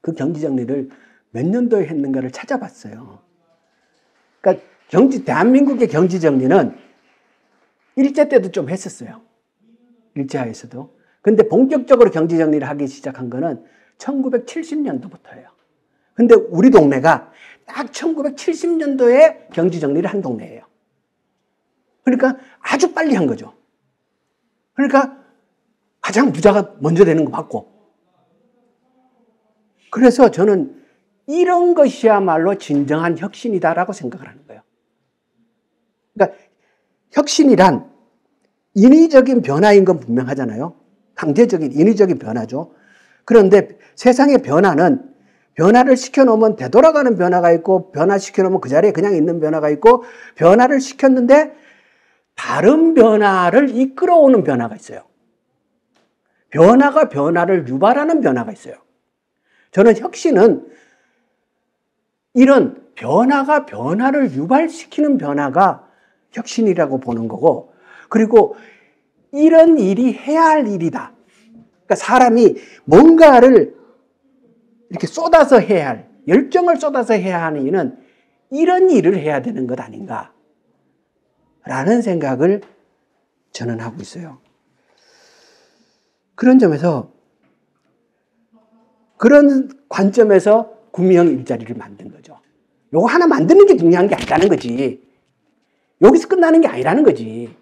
그 경지정리를 몇 년도에 했는가를 찾아봤어요. 그러니까 대한민국의 경지정리는 일제 때도 좀 했었어요. 일제하에서도. 근데 본격적으로 경지정리를 하기 시작한 거는 1970년도부터예요. 근데 우리 동네가 딱 1970년도에 경지정리를 한 동네예요. 그러니까 아주 빨리 한 거죠. 그러니까 가장 부자가 먼저 되는 거 맞고. 그래서 저는 이런 것이야말로 진정한 혁신이다라고 생각을 하는 거예요. 그러니까 혁신이란 인위적인 변화인 건 분명하잖아요. 강제적인 인위적인 변화죠. 그런데 세상의 변화를 시켜놓으면 되돌아가는 변화가 있고, 변화시켜놓으면 그 자리에 그냥 있는 변화가 있고, 변화를 시켰는데 다른 변화를 이끌어오는 변화가 있어요. 변화가 변화를 유발하는 변화가 있어요. 저는 혁신은 이런 변화를 유발시키는 변화가 혁신이라고 보는 거고, 그리고 이런 일이 해야 할 일이다. 그러니까 사람이 뭔가를 이렇게 쏟아서 해야 할, 열정을 쏟아서 해야 하는 일은 이런 일을 해야 되는 것 아닌가 라는 생각을 저는 하고 있어요. 그런 점에서, 그런 관점에서 구미형 일자리를 만든 거죠. 요거 하나 만드는 게 중요한 게 아니라는 거지. 여기서 끝나는 게 아니라는 거지.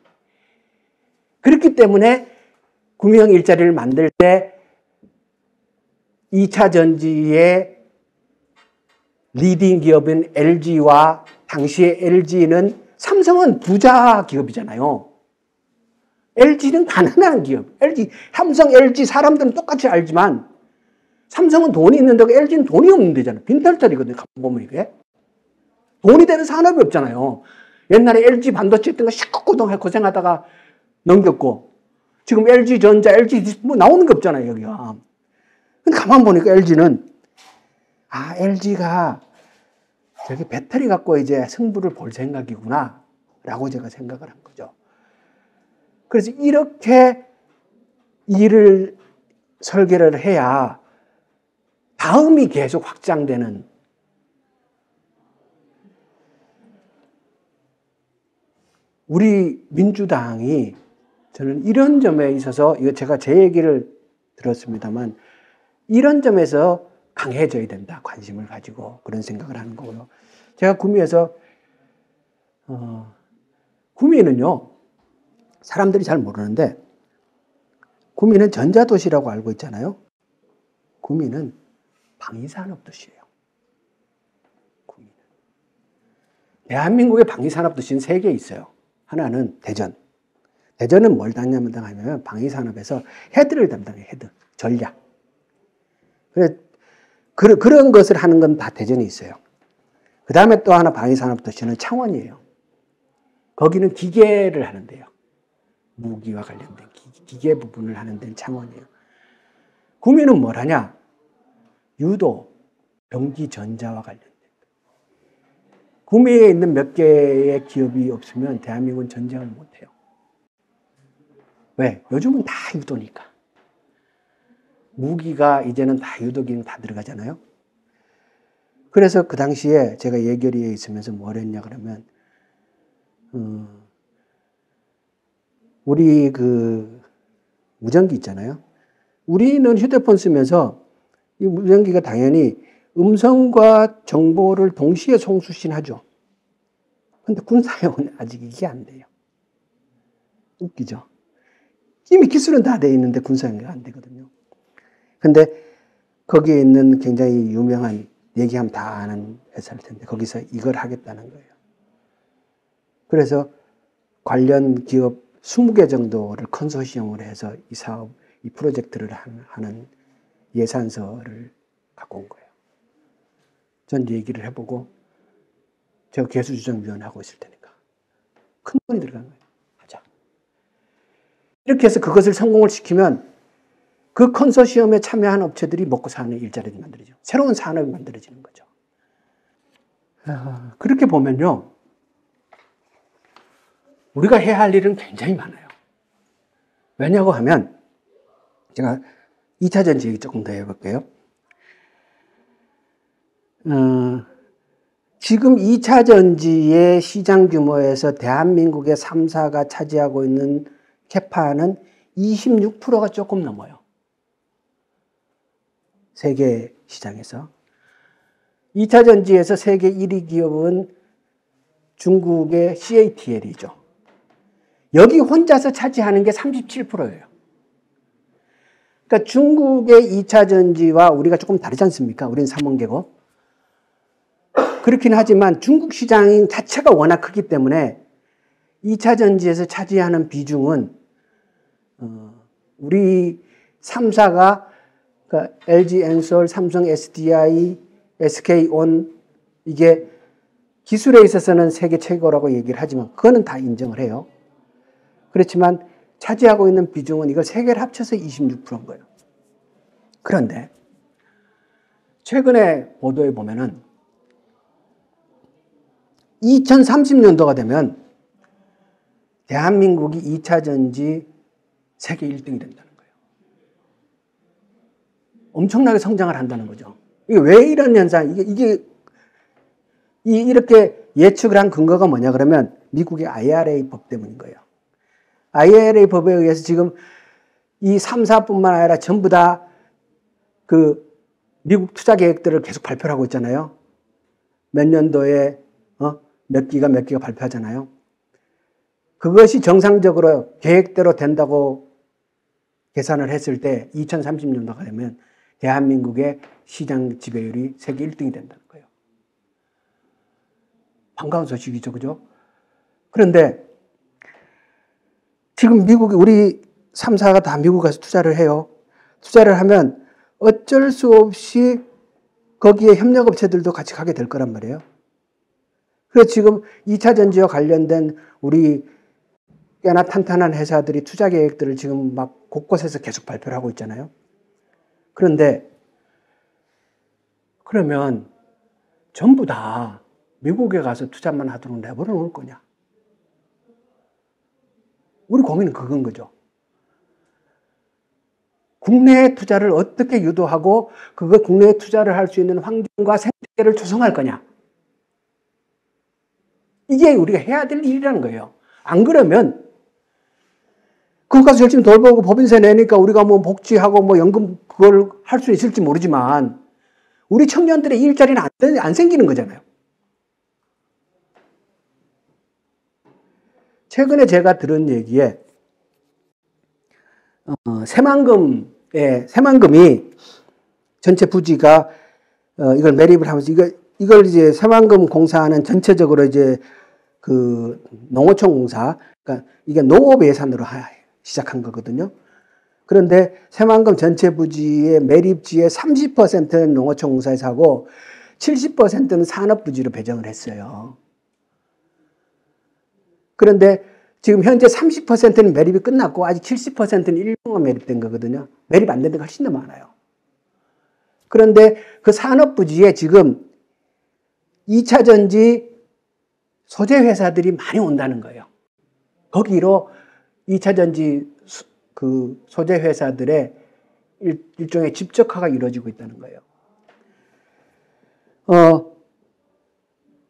그렇기 때문에 구미형 일자리를 만들 때 2차 전지의 리딩 기업인 LG와 당시에 LG는 삼성은 부자 기업이잖아요. LG는 가난한 기업. 삼성, LG 사람들은 똑같이 알지만 삼성은 돈이 있는데 LG는 돈이 없는 데잖아요. 빈털터리거든요. 보면 이게. 돈이 되는 산업이 없잖아요. 옛날에 LG 반도체 있던 거 19년 고생하다가 넘겼고, 지금 LG전자, LG 뭐 나오는 게 없잖아요, 여기가. 근데 가만 보니까 LG는, LG가 저기 배터리 갖고 이제 승부를 볼 생각이구나, 라고 제가 생각을 한 거죠. 그래서 이렇게 일을 설계를 해야 다음이 계속 확장되는, 우리 민주당이 저는 이런 점에 있어서, 이거 제가 제 얘기를 들었습니다만, 이런 점에서 강해져야 된다. 관심을 가지고 그런 생각을 하는 거고요. 제가 구미에서, 구미는요, 사람들이 잘 모르는데, 구미는 전자도시라고 알고 있잖아요. 구미는 방위산업 도시예요. 구미는. 대한민국의 방위산업 도시는 3개 있어요. 하나는 대전. 대전은 뭘 담당하냐면 방위산업에서 헤드를 담당해요. 헤드. 전략. 그런 것을 하는 건 다 대전에 있어요. 그 다음에 또 하나 방위산업 도시는 창원이에요. 거기는 기계를 하는데요. 무기와 관련된 기계 부분을 하는 데는 창원이에요. 구미는 뭘 하냐? 유도, 병기, 전자와 관련된. 구미에 있는 몇 개의 기업이 없으면 대한민국은 전쟁을 못해요. 왜? 요즘은 다 유도니까. 무기가 이제는 다 유도기능 다 들어가잖아요. 그래서 그 당시에 제가 예결위에 있으면서 뭘 했냐 그러면, 우리 그 무전기 있잖아요. 우리는 휴대폰 쓰면서 이 무전기가 당연히 음성과 정보를 동시에 송수신하죠. 근데 군사용은 아직 이게 안 돼요. 웃기죠? 이미 기술은 다 돼 있는데 군사용이 안 되거든요. 근데 거기에 있는 굉장히 유명한, 얘기하면 다 아는 회사일 텐데 거기서 이걸 하겠다는 거예요. 그래서 관련 기업 20개 정도를 컨소시엄으로 해서 이 사업, 이 프로젝트를 하는 예산서를 갖고 온 거예요. 전 얘기를 해보고 제가 개수조정위원회 하고 있을 테니까 큰 돈이 들어간 거예요. 하자. 이렇게 해서 그것을 성공을 시키면 그 컨소시엄에 참여한 업체들이 먹고 사는 일자리를 만들어지죠. 새로운 산업이 만들어지는 거죠. 그렇게 보면요, 우리가 해야 할 일은 굉장히 많아요. 왜냐고 하면 제가 2차 전지 얘기 조금 더 해볼게요. 지금 2차 전지의 시장 규모에서 대한민국의 3사가 차지하고 있는 캐파는 26%가 조금 넘어요. 세계 시장에서. 2차 전지에서 세계 1위 기업은 중국의 CATL이죠. 여기 혼자서 차지하는 게 37%예요. 그러니까 중국의 2차 전지와 우리가 조금 다르지 않습니까? 우리는 3원계고. 그렇긴 하지만 중국 시장 자체가 워낙 크기 때문에 2차 전지에서 차지하는 비중은 우리 3사가 그러니까 LG 엔솔, 삼성 SDI, SK온 이게 기술에 있어서는 세계 최고라고 얘기를 하지만 그거는 다 인정을 해요. 그렇지만 차지하고 있는 비중은 이걸 세 개를 합쳐서 26%인 거예요. 그런데 최근에 보도에 보면은 2030년도가 되면 대한민국이 2차 전지 세계 1등이 된다는 거예요. 엄청나게 성장을 한다는 거죠. 이게 왜 이런 현상, 이렇게 예측을 한 근거가 뭐냐 그러면 미국의 IRA 법 때문인 거예요. IRA 법에 의해서 지금 이 3사뿐만 아니라 전부 다 그 미국 투자 계획들을 계속 발표를 하고 있잖아요. 몇 년도에 몇 기가 발표하잖아요. 그것이 정상적으로 계획대로 된다고 계산을 했을 때 2030년도가 되면 대한민국의 시장 지배율이 세계 1등이 된다는 거예요. 반가운 소식이죠, 그죠? 그런데 지금 미국이 우리 3사가 다 미국 가서 투자를 해요. 투자를 하면 어쩔 수 없이 거기에 협력업체들도 같이 가게 될 거란 말이에요. 그래서 지금 2차 전지와 관련된 우리 꽤나 탄탄한 회사들이 투자 계획들을 지금 막 곳곳에서 계속 발표를 하고 있잖아요. 그런데 그러면 전부 다 미국에 가서 투자만 하도록 내버려 놓을 거냐? 우리 고민은 그건 거죠. 국내에 투자를 어떻게 유도하고 그거 국내에 투자를 할 수 있는 환경과 생태계를 조성할 거냐? 이게 우리가 해야 될 일이라는 거예요. 안 그러면 그것까지 열심히 돌보고 법인세 내니까 우리가 뭐 복지하고 뭐 연금 그걸 할 수 있을지 모르지만 우리 청년들의 일자리는 안 생기는 거잖아요. 최근에 제가 들은 얘기에 새만금이 전체 부지가 이걸 매립을 하면서 이걸 이제 새만금 공사는 전체적으로 이제 그 농어촌 공사, 그러니까 이게 농업 예산으로 시작한 거거든요. 그런데 새만금 전체 부지의 매립지의 30%는 농어촌 공사에서 하고 70%는 산업부지로 배정을 했어요. 그런데 지금 현재 30%는 매립이 끝났고 아직 70%는 일부만 매립된 거거든요. 매립 안 된 데가 훨씬 더 많아요. 그런데 그 산업부지에 지금 2차 전지 소재 회사들이 많이 온다는 거예요. 거기로 2차 전지 그 소재 회사들의 일종의 집적화가 이루어지고 있다는 거예요.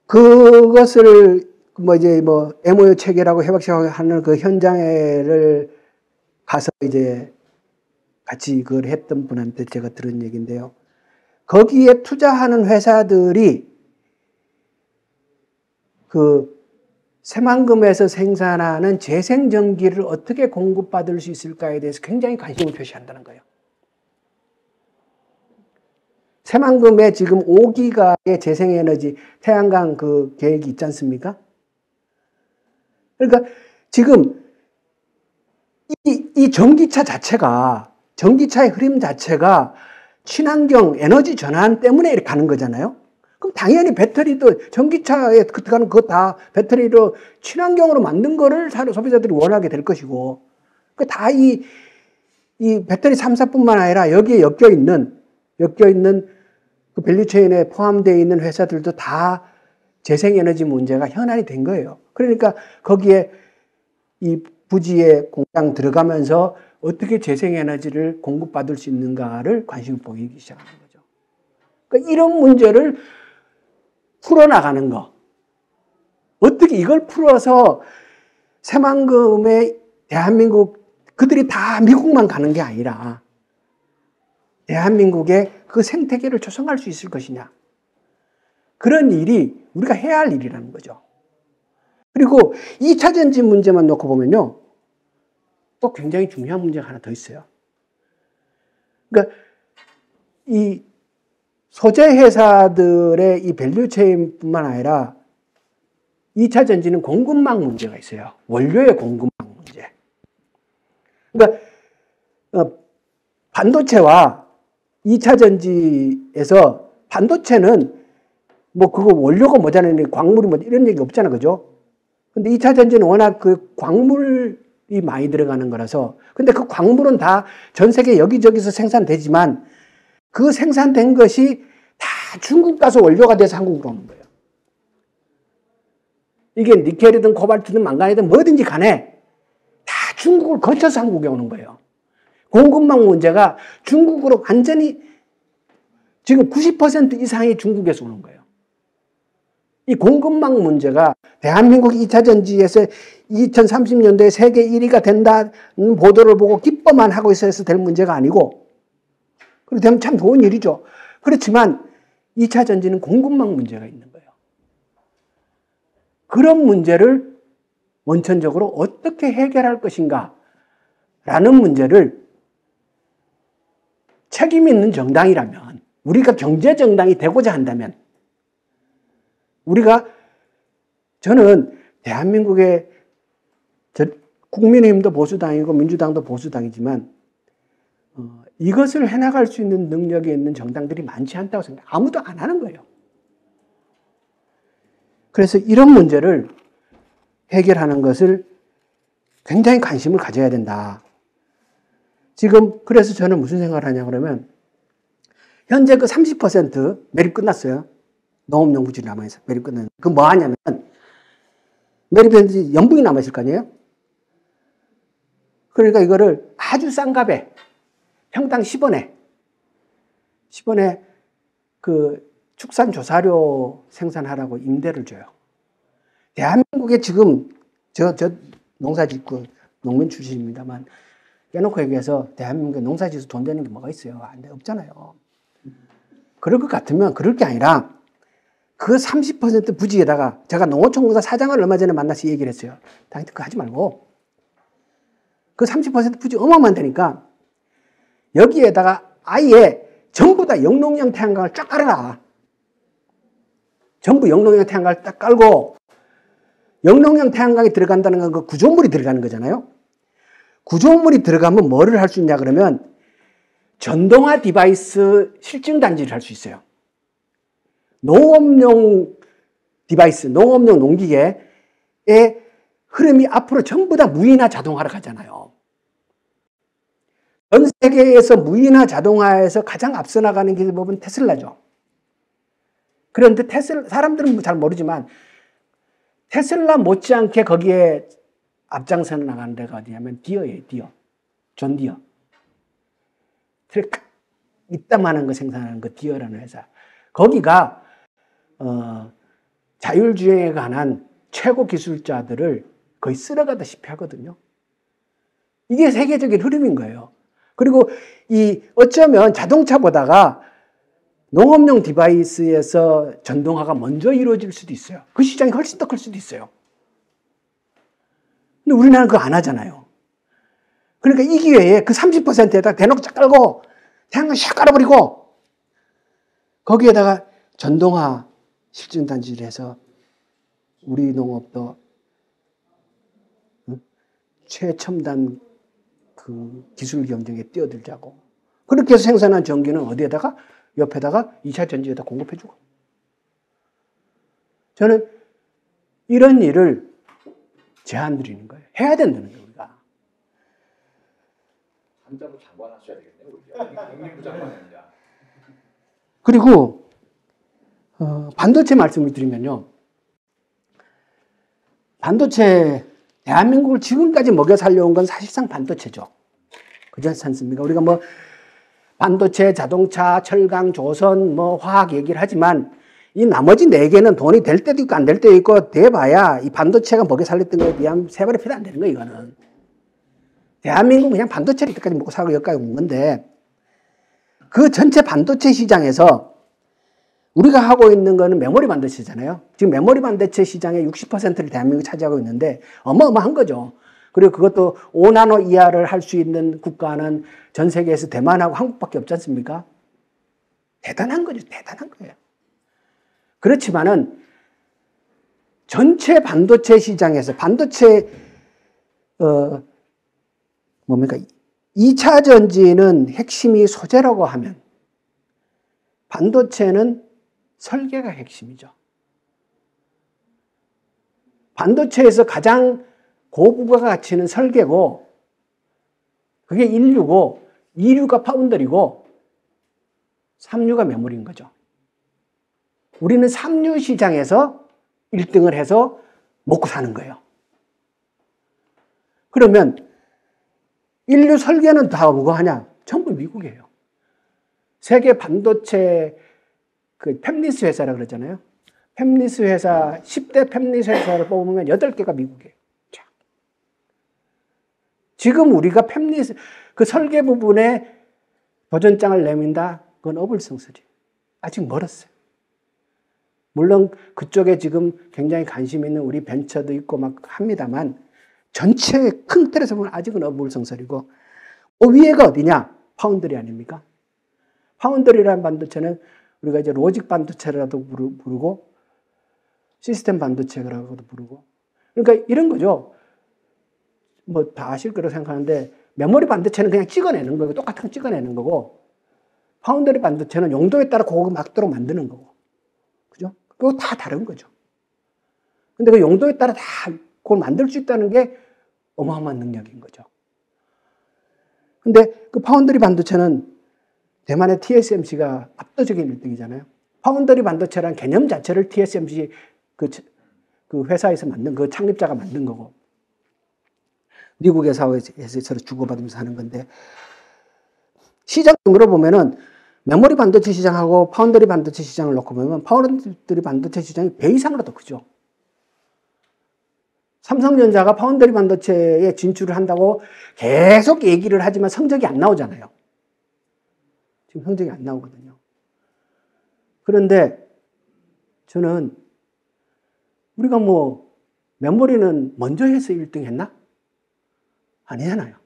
그것을 MOU 체결하고 협약하는 그 현장을 가서 이제 같이 그걸 했던 분한테 제가 들은 얘기인데요. 거기에 투자하는 회사들이 그 새만금에서 생산하는 재생전기를 어떻게 공급받을 수 있을까에 대해서 굉장히 관심을 표시한다는 거예요. 새만금에 지금 5기가의 재생에너지 태양광 그 계획이 있지 않습니까? 그러니까 지금 이 전기차 자체가, 전기차의 흐름 자체가 친환경 에너지 전환 때문에 이렇게 가는 거잖아요. 그럼 당연히 배터리도 전기차에 들어가는 그거 다 배터리로 친환경으로 만든 거를 소비자들이 원하게 될 것이고, 다 이 배터리 3사뿐만 아니라 여기에 엮여 있는 그 밸류체인에 포함되어 있는 회사들도 다 재생에너지 문제가 현안이 된 거예요. 그러니까 거기에 이 부지에 공장 들어가면서 어떻게 재생에너지를 공급받을 수 있는가를 관심을 보이기 시작하는 거죠. 그러니까 이런 문제를 풀어나가는 거. 어떻게 이걸 풀어서 새만금의 대한민국, 그들이 다 미국만 가는 게 아니라 대한민국의 그 생태계를 조성할 수 있을 것이냐. 그런 일이 우리가 해야 할 일이라는 거죠. 그리고 2차 전지 문제만 놓고 보면요. 또 굉장히 중요한 문제가 하나 더 있어요. 그러니까 이 소재 회사들의 이 밸류체인뿐만 아니라 2차 전지는 공급망 문제가 있어요. 원료의 공급망 문제. 그러니까 반도체와 2차 전지에서 반도체는 뭐 그거 원료가 뭐잖아요. 광물이 뭐 이런 얘기 없잖아. 그죠? 근데 2차 전지는 워낙 그 광물이 많이 들어가는 거라서, 근데 그 광물은 다 전 세계 여기저기서 생산되지만 그 생산된 것이 다 중국 가서 원료가 돼서 한국으로 오는 거예요. 이게 니켈이든 코발트든 망간이든 뭐든지 간에 다 중국을 거쳐서 한국에 오는 거예요. 공급망 문제가 중국으로 완전히 지금 90% 이상이 중국에서 오는 거예요. 이 공급망 문제가 대한민국이 2차 전지에서 2030년도에 세계 1위가 된다는 보도를 보고 기뻐만 하고 있어서 될 문제가 아니고, 그렇게 되면 참 좋은 일이죠. 그렇지만 2차 전지는 공급망 문제가 있는 거예요. 그런 문제를 원천적으로 어떻게 해결할 것인가 라는 문제를 책임 있는 정당이라면, 우리가 경제정당이 되고자 한다면, 저는 대한민국의 국민의힘도 보수당이고 민주당도 보수당이지만 이것을 해나갈 수 있는 능력이 있는 정당들이 많지 않다고 생각해요. 아무도 안 하는 거예요. 그래서 이런 문제를 해결하는 것을 굉장히 관심을 가져야 된다. 지금 그래서 저는 무슨 생각을 하냐 그러면 현재 그 30% 매립 끝났어요. 농업용 부지를 남아있어. 매립 끝났는데 그건 뭐 하냐면 매립했는지 연봉이 남아있을 거 아니에요? 그러니까 이거를 아주 싼 값에 평당 10원에 그 축산조사료 생산하라고 임대를 줘요. 대한민국에 지금 저 농사짓고 농민 출신입니다만 빼놓고 얘기해서 대한민국에 농사짓어서 돈 되는 게 뭐가 있어요? 없잖아요. 그럴 것 같으면 그럴 게 아니라 그 30% 부지에다가 제가 농어촌공사 사장을 얼마 전에 만나서 얘기를 했어요. 당연히 그거 하지 말고 그 30% 부지 어마어마한다니까 여기에다가 아예 전부 다 영농형 태양광을 쫙 깔아라. 전부 영농형 태양광을 딱 깔고 영농형 태양광이 들어간다는 건 그 구조물이 들어가는 거잖아요. 구조물이 들어가면 뭐를 할 수 있냐 그러면 전동화 디바이스 실증 단지를 할 수 있어요. 농업용 디바이스, 농업용 농기계의 흐름이 앞으로 전부 다 무인화 자동화로 가잖아요. 전 세계에서 무인화 자동화에서 가장 앞서 나가는 기업은 테슬라죠. 그런데 사람들은 잘 모르지만 테슬라 못지않게 거기에 앞장서 나가는 데가 어디냐면 디어예요, 디어. 존 디어. 트랙 이따만한 거 생산하는 그 디어라는 회사. 거기가 자율주행에 관한 최고 기술자들을 거의 쓸어가다시피 하거든요. 이게 세계적인 흐름인 거예요. 그리고 어쩌면 자동차보다가 농업용 디바이스에서 전동화가 먼저 이루어질 수도 있어요. 그 시장이 훨씬 더 클 수도 있어요. 근데 우리나라는 그거 안 하잖아요. 그러니까 이 기회에 그 30%에다 대놓고 쫙 깔고 태양광 샥 깔아버리고 거기에다가 전동화 실증단지를 해서 우리 농업도 최첨단 그 기술 경쟁에 뛰어들자고. 그렇게 해서 생산한 전기는 어디에다가? 옆에다가 2차 전지에다 공급해주고. 저는 이런 일을 제안 드리는 거예요. 해야 된다는 거예요, 우리가. 한자로 장관하셔야 되겠네요, 우리가. 영림부 장관이 아니라. 그리고 반도체 말씀을 드리면요. 반도체, 대한민국을 지금까지 먹여 살려온 건 사실상 반도체죠. 그렇지 않습니까? 우리가 뭐 반도체, 자동차, 철강, 조선, 뭐 화학 얘기를 하지만 이 나머지 4개는 돈이 될 때도 있고 안 될 때도 있고 돼봐야 이 반도체가 먹여 살렸던 거에 비하면 세 발의 피도 안 되는 거예요, 이거는. 대한민국은 그냥 반도체를 이때까지 먹고 살고 여기까지 온 건데 그 전체 반도체 시장에서 우리가 하고 있는 거는 메모리 반도체잖아요. 지금 메모리 반도체 시장의 60%를 대한민국이 차지하고 있는데 어마어마한 거죠. 그리고 그것도 5나노 이하를 할 수 있는 국가는 전 세계에서 대만하고 한국밖에 없지 않습니까? 대단한 거죠. 대단한 거예요. 그렇지만은 전체 반도체 시장에서 반도체 2차 전지는 핵심이 소재라고 하면 반도체는 설계가 핵심이죠. 반도체에서 가장 고부가 가치는 설계고 그게 1류고 2류가 파운더리고 3류가 메모리인 거죠. 우리는 3류 시장에서 1등을 해서 먹고 사는 거예요. 그러면 인류 설계는 다 뭐가 하냐? 전부 미국이에요. 세계 반도체 그 팹리스 회사라 그러잖아요. 팹리스 회사, 10대 팹리스 회사를 뽑으면 8개가 미국이에요. 지금 우리가 팹리스, 그 설계 부분에 도전장을 내민다? 그건 어불성설이에요. 아직 멀었어요. 물론 그쪽에 지금 굉장히 관심 있는 우리 벤처도 있고 막 합니다만 전체 큰 틀에서 보면 아직은 어불성설이고 위에가 어디냐? 파운드리 아닙니까? 파운드리라는 반도체는 우리가 이제 로직 반도체라도 부르고 시스템 반도체라고도 부르고 그러니까 이런 거죠. 뭐 다 아실 거라고 생각하는데 메모리 반도체는 그냥 찍어내는 거고 똑같은 거 찍어내는 거고 파운드리 반도체는 용도에 따라 그거 맞도록 만드는 거고 그죠? 그거 다 다른 거죠. 근데 그 용도에 따라 다 그걸 만들 수 있다는 게 어마어마한 능력인 거죠. 근데 그 파운드리 반도체는 대만의 TSMC가 압도적인 1등이잖아요. 파운드리 반도체라는 개념 자체를 TSMC 그 회사에서 만든 그 창립자가 만든 거고 미국의 사회에서 서로 주고받으면서 하는 건데 시장으로 보면은 메모리 반도체 시장하고 파운드리 반도체 시장을 놓고 보면 파운드리 반도체 시장이 배 이상으로 더 크죠. 삼성전자가 파운드리 반도체에 진출을 한다고 계속 얘기를 하지만 성적이 안 나오잖아요. 지금 성적이 안 나오거든요. 그런데 저는 우리가 뭐 메모리는 먼저 해서 1등 했나? 아니잖아요.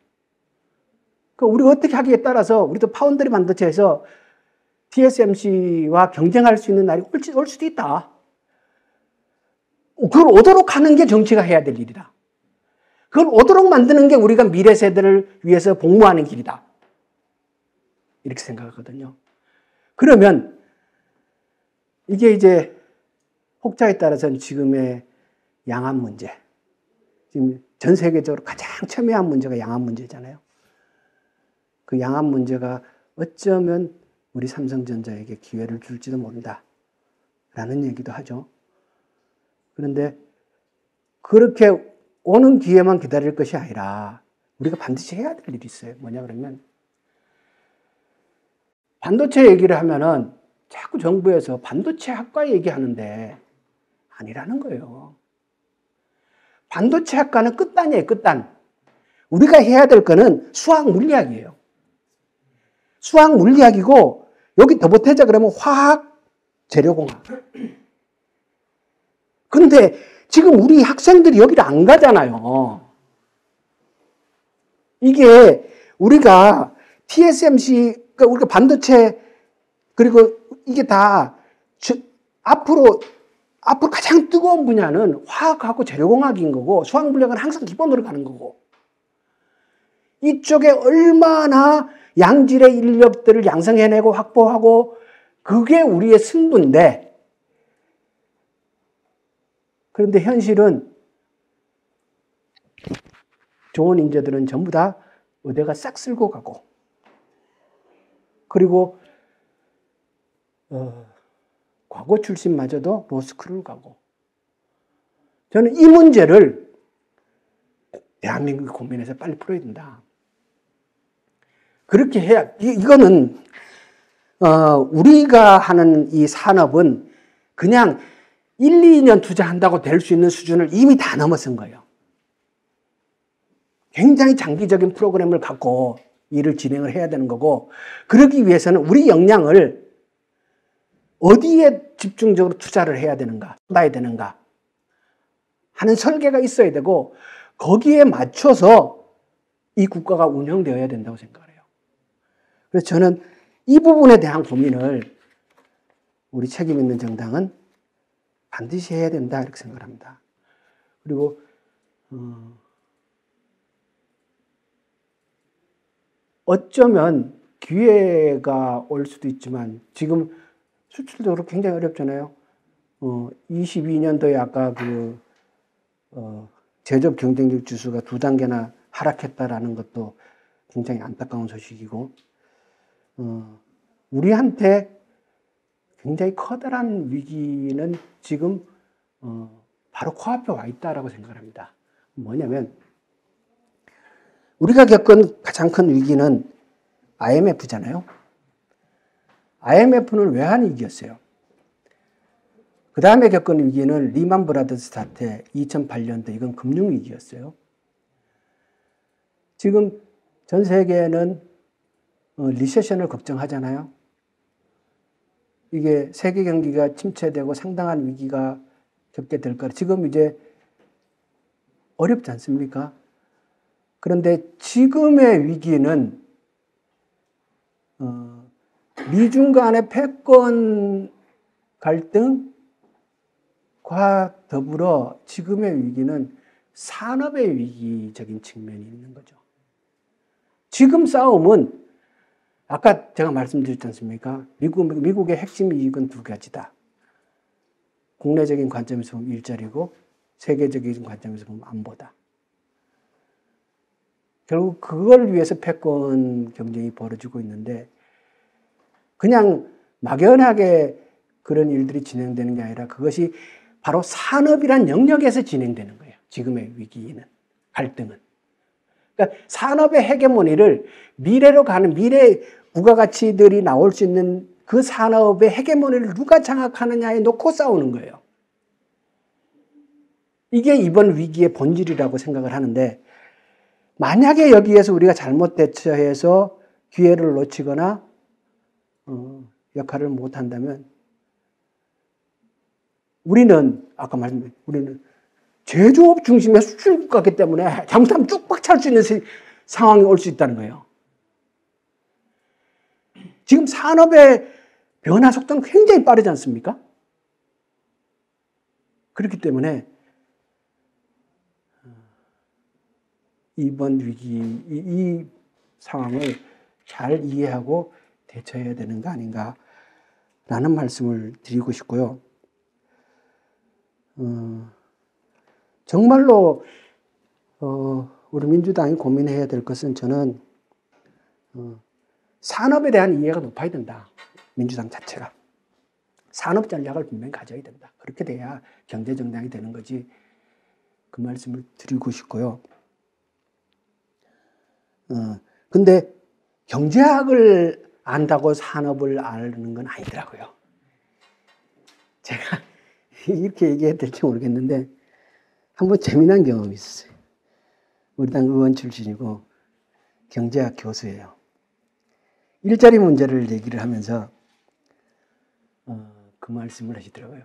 그러니까 우리가 어떻게 하기에 따라서 우리도 파운드리 반도체에서 TSMC와 경쟁할 수 있는 날이 올 수도 있다. 그걸 오도록 하는 게 정치가 해야 될 일이다. 그걸 오도록 만드는 게 우리가 미래 세대를 위해서 복무하는 길이다. 이렇게 생각하거든요. 그러면 이게 이제 혹자에 따라서는 지금의 양안 문제. 지금 전 세계적으로 가장 첨예한 문제가 양안 문제잖아요. 그 양안 문제가 어쩌면 우리 삼성전자에게 기회를 줄지도 모른다. 라는 얘기도 하죠. 그런데 그렇게 오는 기회만 기다릴 것이 아니라 우리가 반드시 해야 될 일이 있어요. 뭐냐 그러면 반도체 얘기를 하면은 자꾸 정부에서 반도체 학과 얘기하는데 아니라는 거예요. 반도체 학과는 끝단이에요, 끝단. 우리가 해야 될 거는 수학 물리학이에요. 수학 물리학이고 여기 더 보태자 그러면 화학 재료공학. 근데 지금 우리 학생들이 여기를 안 가잖아요. 이게 우리가 TSMC, 그러니까 우리가 반도체, 그리고 이게 다 앞으로 가장 뜨거운 분야는 화학하고 재료공학인 거고 수학 물리학은 항상 기본으로 가는 거고 이쪽에 얼마나 양질의 인력들을 양성해내고 확보하고 그게 우리의 승부인데 그런데 현실은 좋은 인재들은 전부 다 의대가 싹 쓸고 가고 그리고 과거 출신마저도 로스쿨을 가고 저는 이 문제를 대한민국이 고민해서 빨리 풀어야 된다. 그렇게 해야 이거는 우리가 하는 이 산업은 그냥 1, 2년 투자한다고 될 수 있는 수준을 이미 다 넘어선 거예요. 굉장히 장기적인 프로그램을 갖고 일을 진행을 해야 되는 거고 그러기 위해서는 우리 역량을 어디에 집중적으로 투자를 해야 되는가, 쏟아야 되는가 하는 설계가 있어야 되고 거기에 맞춰서 이 국가가 운영되어야 된다고 생각해요. 그래서 저는 이 부분에 대한 고민을 우리 책임 있는 정당은 반드시 해야 된다 이렇게 생각합니다. 그리고 어쩌면 기회가 올 수도 있지만 지금 수출적으로 굉장히 어렵잖아요. 22년도에 아까 제조업 경쟁력 지수가 2단계나 하락했다라는 것도 굉장히 안타까운 소식이고, 우리한테 굉장히 커다란 위기는 지금 바로 코앞에 와 있다라고 생각을 합니다. 뭐냐면 우리가 겪은 가장 큰 위기는 IMF잖아요. IMF는 외환위기였어요. 그 다음에 겪은 위기는 리만 브라더스 사태 2008년도 이건 금융위기였어요. 지금 전 세계는 리세션을 걱정하잖아요. 이게 세계 경기가 침체되고 상당한 위기가 겪게 될 거라. 지금 이제 어렵지 않습니까? 그런데 지금의 위기는 미중 간의 패권 갈등과 더불어 지금의 위기는 산업의 위기적인 측면이 있는 거죠. 지금 싸움은 아까 제가 말씀드렸지 않습니까? 미국의 핵심 이익은 두 가지다. 국내적인 관점에서 보면 일자리고 세계적인 관점에서 보면 안보다. 결국 그걸 위해서 패권 경쟁이 벌어지고 있는데 그냥 막연하게 그런 일들이 진행되는 게 아니라 그것이 바로 산업이란 영역에서 진행되는 거예요. 지금의 위기는, 갈등은. 그러니까 산업의 헤게모니를 미래로 가는 미래 부가가치들이 나올 수 있는 그 산업의 헤게모니를 누가 장악하느냐에 놓고 싸우는 거예요. 이게 이번 위기의 본질이라고 생각을 하는데 만약에 여기에서 우리가 잘못 대처해서 기회를 놓치거나 역할을 못한다면 우리는 아까 말씀드린 우리는 제조업 중심의 수출국가이기 때문에 잘못하면 쭉 박차할 수 있는 상황이 올 수 있다는 거예요. 지금 산업의 변화 속도는 굉장히 빠르지 않습니까? 그렇기 때문에 이번 위기, 이 상황을 잘 이해하고 대처해야 되는 거 아닌가라는 말씀을 드리고 싶고요. 정말로 우리 민주당이 고민해야 될 것은 저는 산업에 대한 이해가 높아야 된다. 민주당 자체가. 산업 전략을 분명히 가져야 된다. 그렇게 돼야 경제정당이 되는 거지. 그 말씀을 드리고 싶고요. 근데 경제학을 안다고 산업을 아는 건 아니더라고요. 제가 이렇게 얘기해야 될지 모르겠는데 한번 재미난 경험이 있었어요. 우리 당 의원 출신이고 경제학 교수예요. 일자리 문제를 얘기를 하면서 그 말씀을 하시더라고요.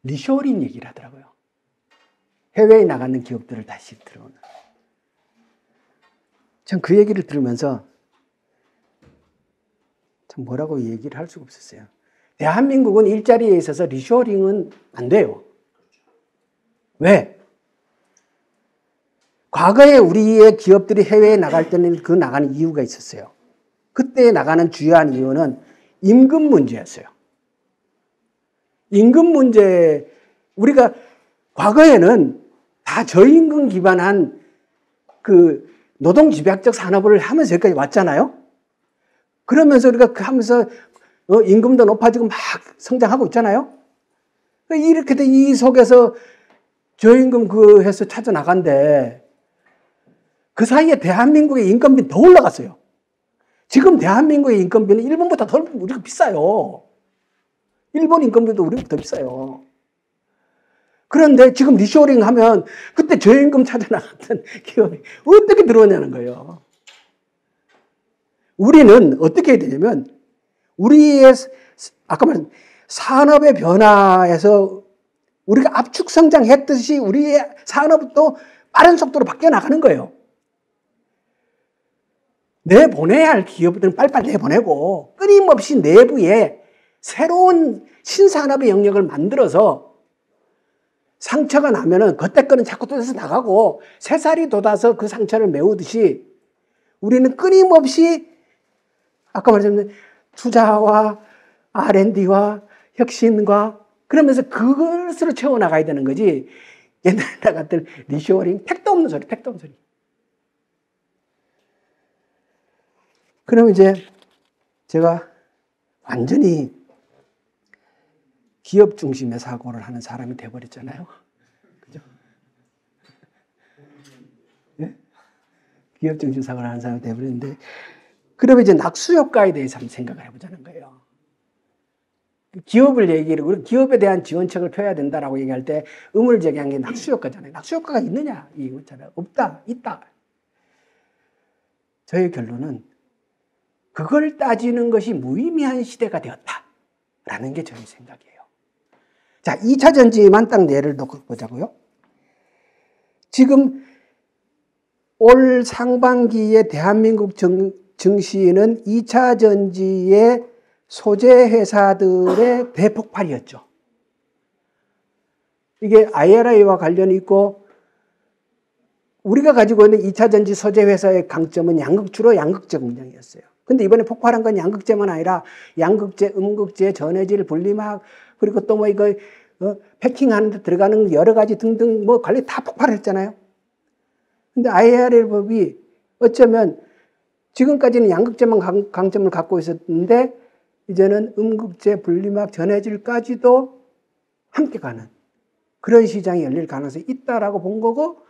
리쇼링 얘기를 하더라고요. 해외에 나가는 기업들을 다시 들어오는. 전 그 얘기를 들으면서 참 뭐라고 얘기를 할 수가 없었어요. 대한민국은 일자리에 있어서 리쇼링은 안 돼요. 왜? 과거에 우리의 기업들이 해외에 나갈 때는 그 나가는 이유가 있었어요. 그때 나가는 주요한 이유는 임금 문제였어요. 임금 문제, 우리가 과거에는 다 저임금 기반한 그 노동집약적 산업을 하면서 여기까지 왔잖아요. 그러면서 우리가 하면서 임금도 높아지고 막 성장하고 있잖아요. 이렇게 돼 이 속에서 저임금 그 해서 찾아 나간데 그 사이에 대한민국의 인건비는 더 올라갔어요. 지금 대한민국의 인건비는 일본보다 더 우리가 비싸요. 일본 인건비도 우리보다 더 비싸요. 그런데 지금 리쇼링 하면 그때 저임금 찾아 나갔던 기업이 어떻게 들어오냐는 거예요. 우리는 어떻게 해야 되냐면 우리의 아까 말한 산업의 변화에서 우리가 압축 성장했듯이 우리의 산업도 빠른 속도로 바뀌어 나가는 거예요. 내보내야 할 기업들은 빨리빨리 내보내고 끊임없이 내부에 새로운 신산업의 영역을 만들어서 상처가 나면은 그때 거는 자꾸 뜯어서 나가고 새살이 돋아서 그 상처를 메우듯이 우리는 끊임없이 아까 말했던 투자와 R&D와 혁신과 그러면서 그것으로 채워나가야 되는 거지. 옛날에 같은 리쇼링, 택도 없는 소리. 그럼 이제 제가 완전히 기업 중심의 사고를 하는 사람이 돼버렸잖아요. 그죠? 네? 기업 중심 사고를 하는 사람이 돼버렸는데, 그러면 이제 낙수효과에 대해서 한번 생각을 해보자는 거예요. 기업을 얘기를, 기업에 대한 지원책을 펴야 된다라고 얘기할 때 의문을 제기한 게 낙수효과잖아요. 낙수효과가 있느냐? 이거잖아요. 없다, 있다. 저의 결론은 그걸 따지는 것이 무의미한 시대가 되었다라는 게 저의 생각이에요. 자, 2차 전지만 딱 예를 놓고 보자고요. 지금 올 상반기에 대한민국 증시는 2차 전지의 소재 회사들의 대폭발이었죠. 이게 IRA와 관련이 있고, 우리가 가지고 있는 2차 전지 소재 회사의 강점은 주로 양극재 공장이었어요. 근데 이번에 폭발한 건 양극재만 아니라 양극재, 음극재, 전해질, 분리막, 그리고 또 뭐 이거 패킹하는 데 들어가는 여러 가지 등등 뭐 관리 다 폭발했잖아요. 근데 IRA 법이 어쩌면 지금까지는 양극재만 강점을 갖고 있었는데 이제는 음극재, 분리막, 전해질까지도 함께 가는 그런 시장이 열릴 가능성이 있다라고 본 거고,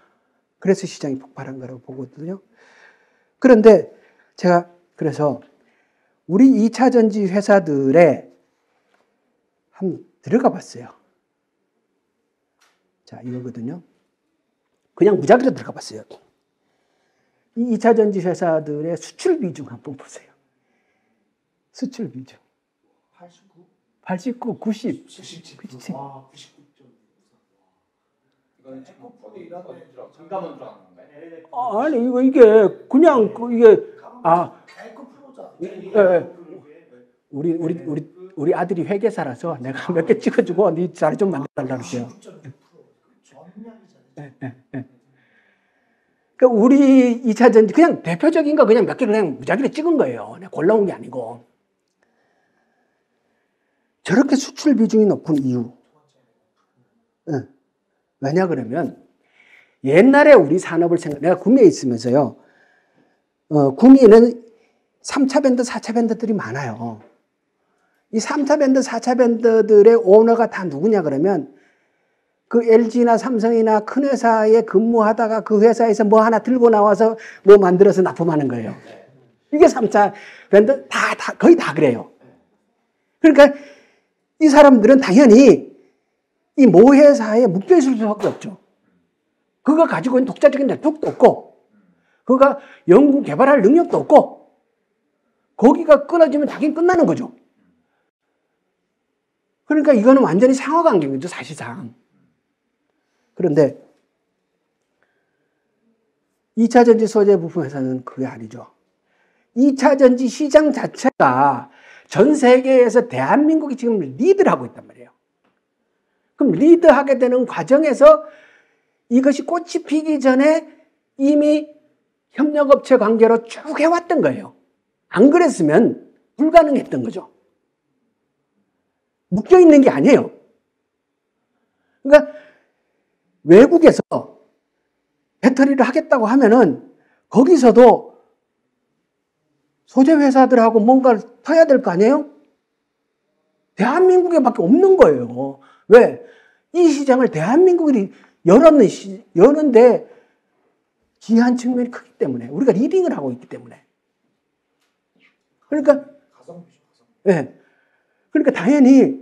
그래서 시장이 폭발한 거라고 보거든요. 그런데 제가 그래서 우리 2차 전지 회사들에 한번 들어가 봤어요. 자, 이거거든요. 그냥 무작위로 들어가 봤어요. 이 2차 전지 회사들의 수출 비중 한번 보세요. 수출 비중. 89, 90. 97. 와, 99점. 이거는 에코프로이라는 잠깐만 줄 아는가요? 아니, 이게 그냥 우리 아들이 회계사라서 내가 몇 개 찍어주고 네 자리 좀 만들어달라고 그래요. 그러니까 우리 2차 전지 그냥 대표적인 거 그냥 몇 개를 그냥 무작위로 찍은 거예요. 내가 골라온 게 아니고. 저렇게 수출 비중이 높은 이유. 왜냐 그러면 옛날에 우리 산업을 내가 구미에 있으면서요. 구미에는 3차 밴드, 4차 밴드들이 많아요. 이 3차 밴드, 4차 밴드들의 오너가 다 누구냐 그러면 그 LG나 삼성이나 큰 회사에 근무하다가 그 회사에서 뭐 하나 들고 나와서 뭐 만들어서 납품하는 거예요. 이게 3차 밴드 거의 다 그래요. 그러니까 이 사람들은 당연히 이 모 회사에 묶여 있을 수밖에 없죠. 그가 가지고 있는 독자적인 네트워크도 없고, 그가 연구 개발할 능력도 없고, 거기가 끊어지면 당연히 끝나는 거죠. 그러니까 이거는 완전히 상호관계인 거죠, 사실상. 그런데 2차 전지 소재 부품 회사는 그게 아니죠. 2차 전지 시장 자체가 전 세계에서 대한민국이 지금 리드를 하고 있단 말이에요. 그럼 리드하게 되는 과정에서 이것이 꽃이 피기 전에 이미 협력업체 관계로 쭉 해왔던 거예요. 안 그랬으면 불가능했던 거죠. 묶여있는 게 아니에요. 그러니까 외국에서 배터리를 하겠다고 하면은 거기서도 소재 회사들하고 뭔가를 터야 될 거 아니에요? 대한민국에밖에 없는 거예요. 왜? 이 시장을 대한민국이 여는데 기한 측면이 크기 때문에, 우리가 리딩을 하고 있기 때문에. 그러니까, 네. 그러니까 당연히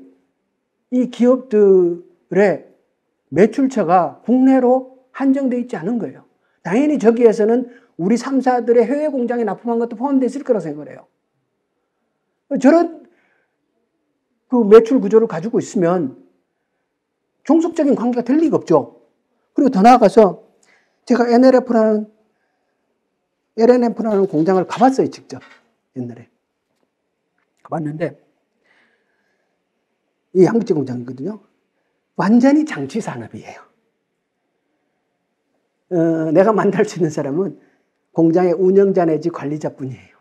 이 기업들의 매출처가 국내로 한정되어 있지 않은 거예요. 당연히 저기에서는 우리 3사들의 해외 공장에 납품한 것도 포함되어 있을 거라고 생각을 해요. 저런 그 매출 구조를 가지고 있으면 종속적인 관계가 될 리가 없죠. 그리고 더 나아가서 제가 LNF라는 공장을 가봤어요, 직접. 옛날에. 가봤는데, 이 양극재 공장이거든요. 완전히 장치 산업이에요. 내가 만날 수 있는 사람은 공장의 운영자 내지 관리자뿐이에요.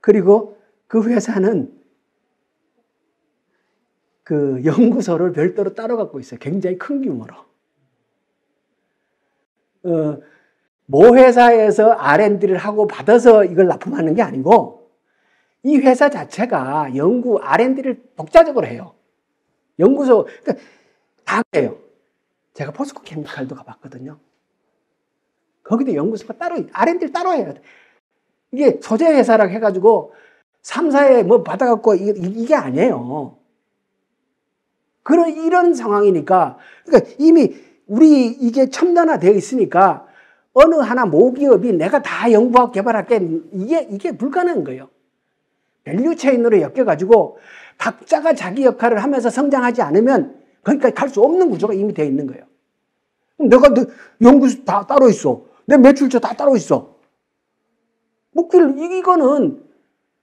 그리고 그 회사는 그 연구소를 별도로 따로 갖고 있어요. 굉장히 큰 규모로. 모 회사에서 R&D를 하고 받아서 이걸 납품하는 게 아니고 이 회사 자체가 연구 R&D를 독자적으로 해요. 연구소, 그러니까 다 해요. 제가 포스코 케미칼도 가봤거든요. 거기도 연구소가 따로, R&D를 따로 해야 돼. 이게 소재 회사라고 해가지고 3사에 뭐 받아갖고 이게 아니에요. 이런 상황이니까, 그러니까 이미 우리 이게 첨단화되어 있으니까 어느 하나 모기업이 내가 다 연구하고 개발할게, 이게 불가능한 거예요. 밸류 체인으로 엮여가지고 각자가 자기 역할을 하면서 성장하지 않으면 거기까지 갈 수 없는 구조가 이미 되어 있는 거예요. 내가 연구소 다 따로 있어. 내 매출처 다 따로 있어. 이거는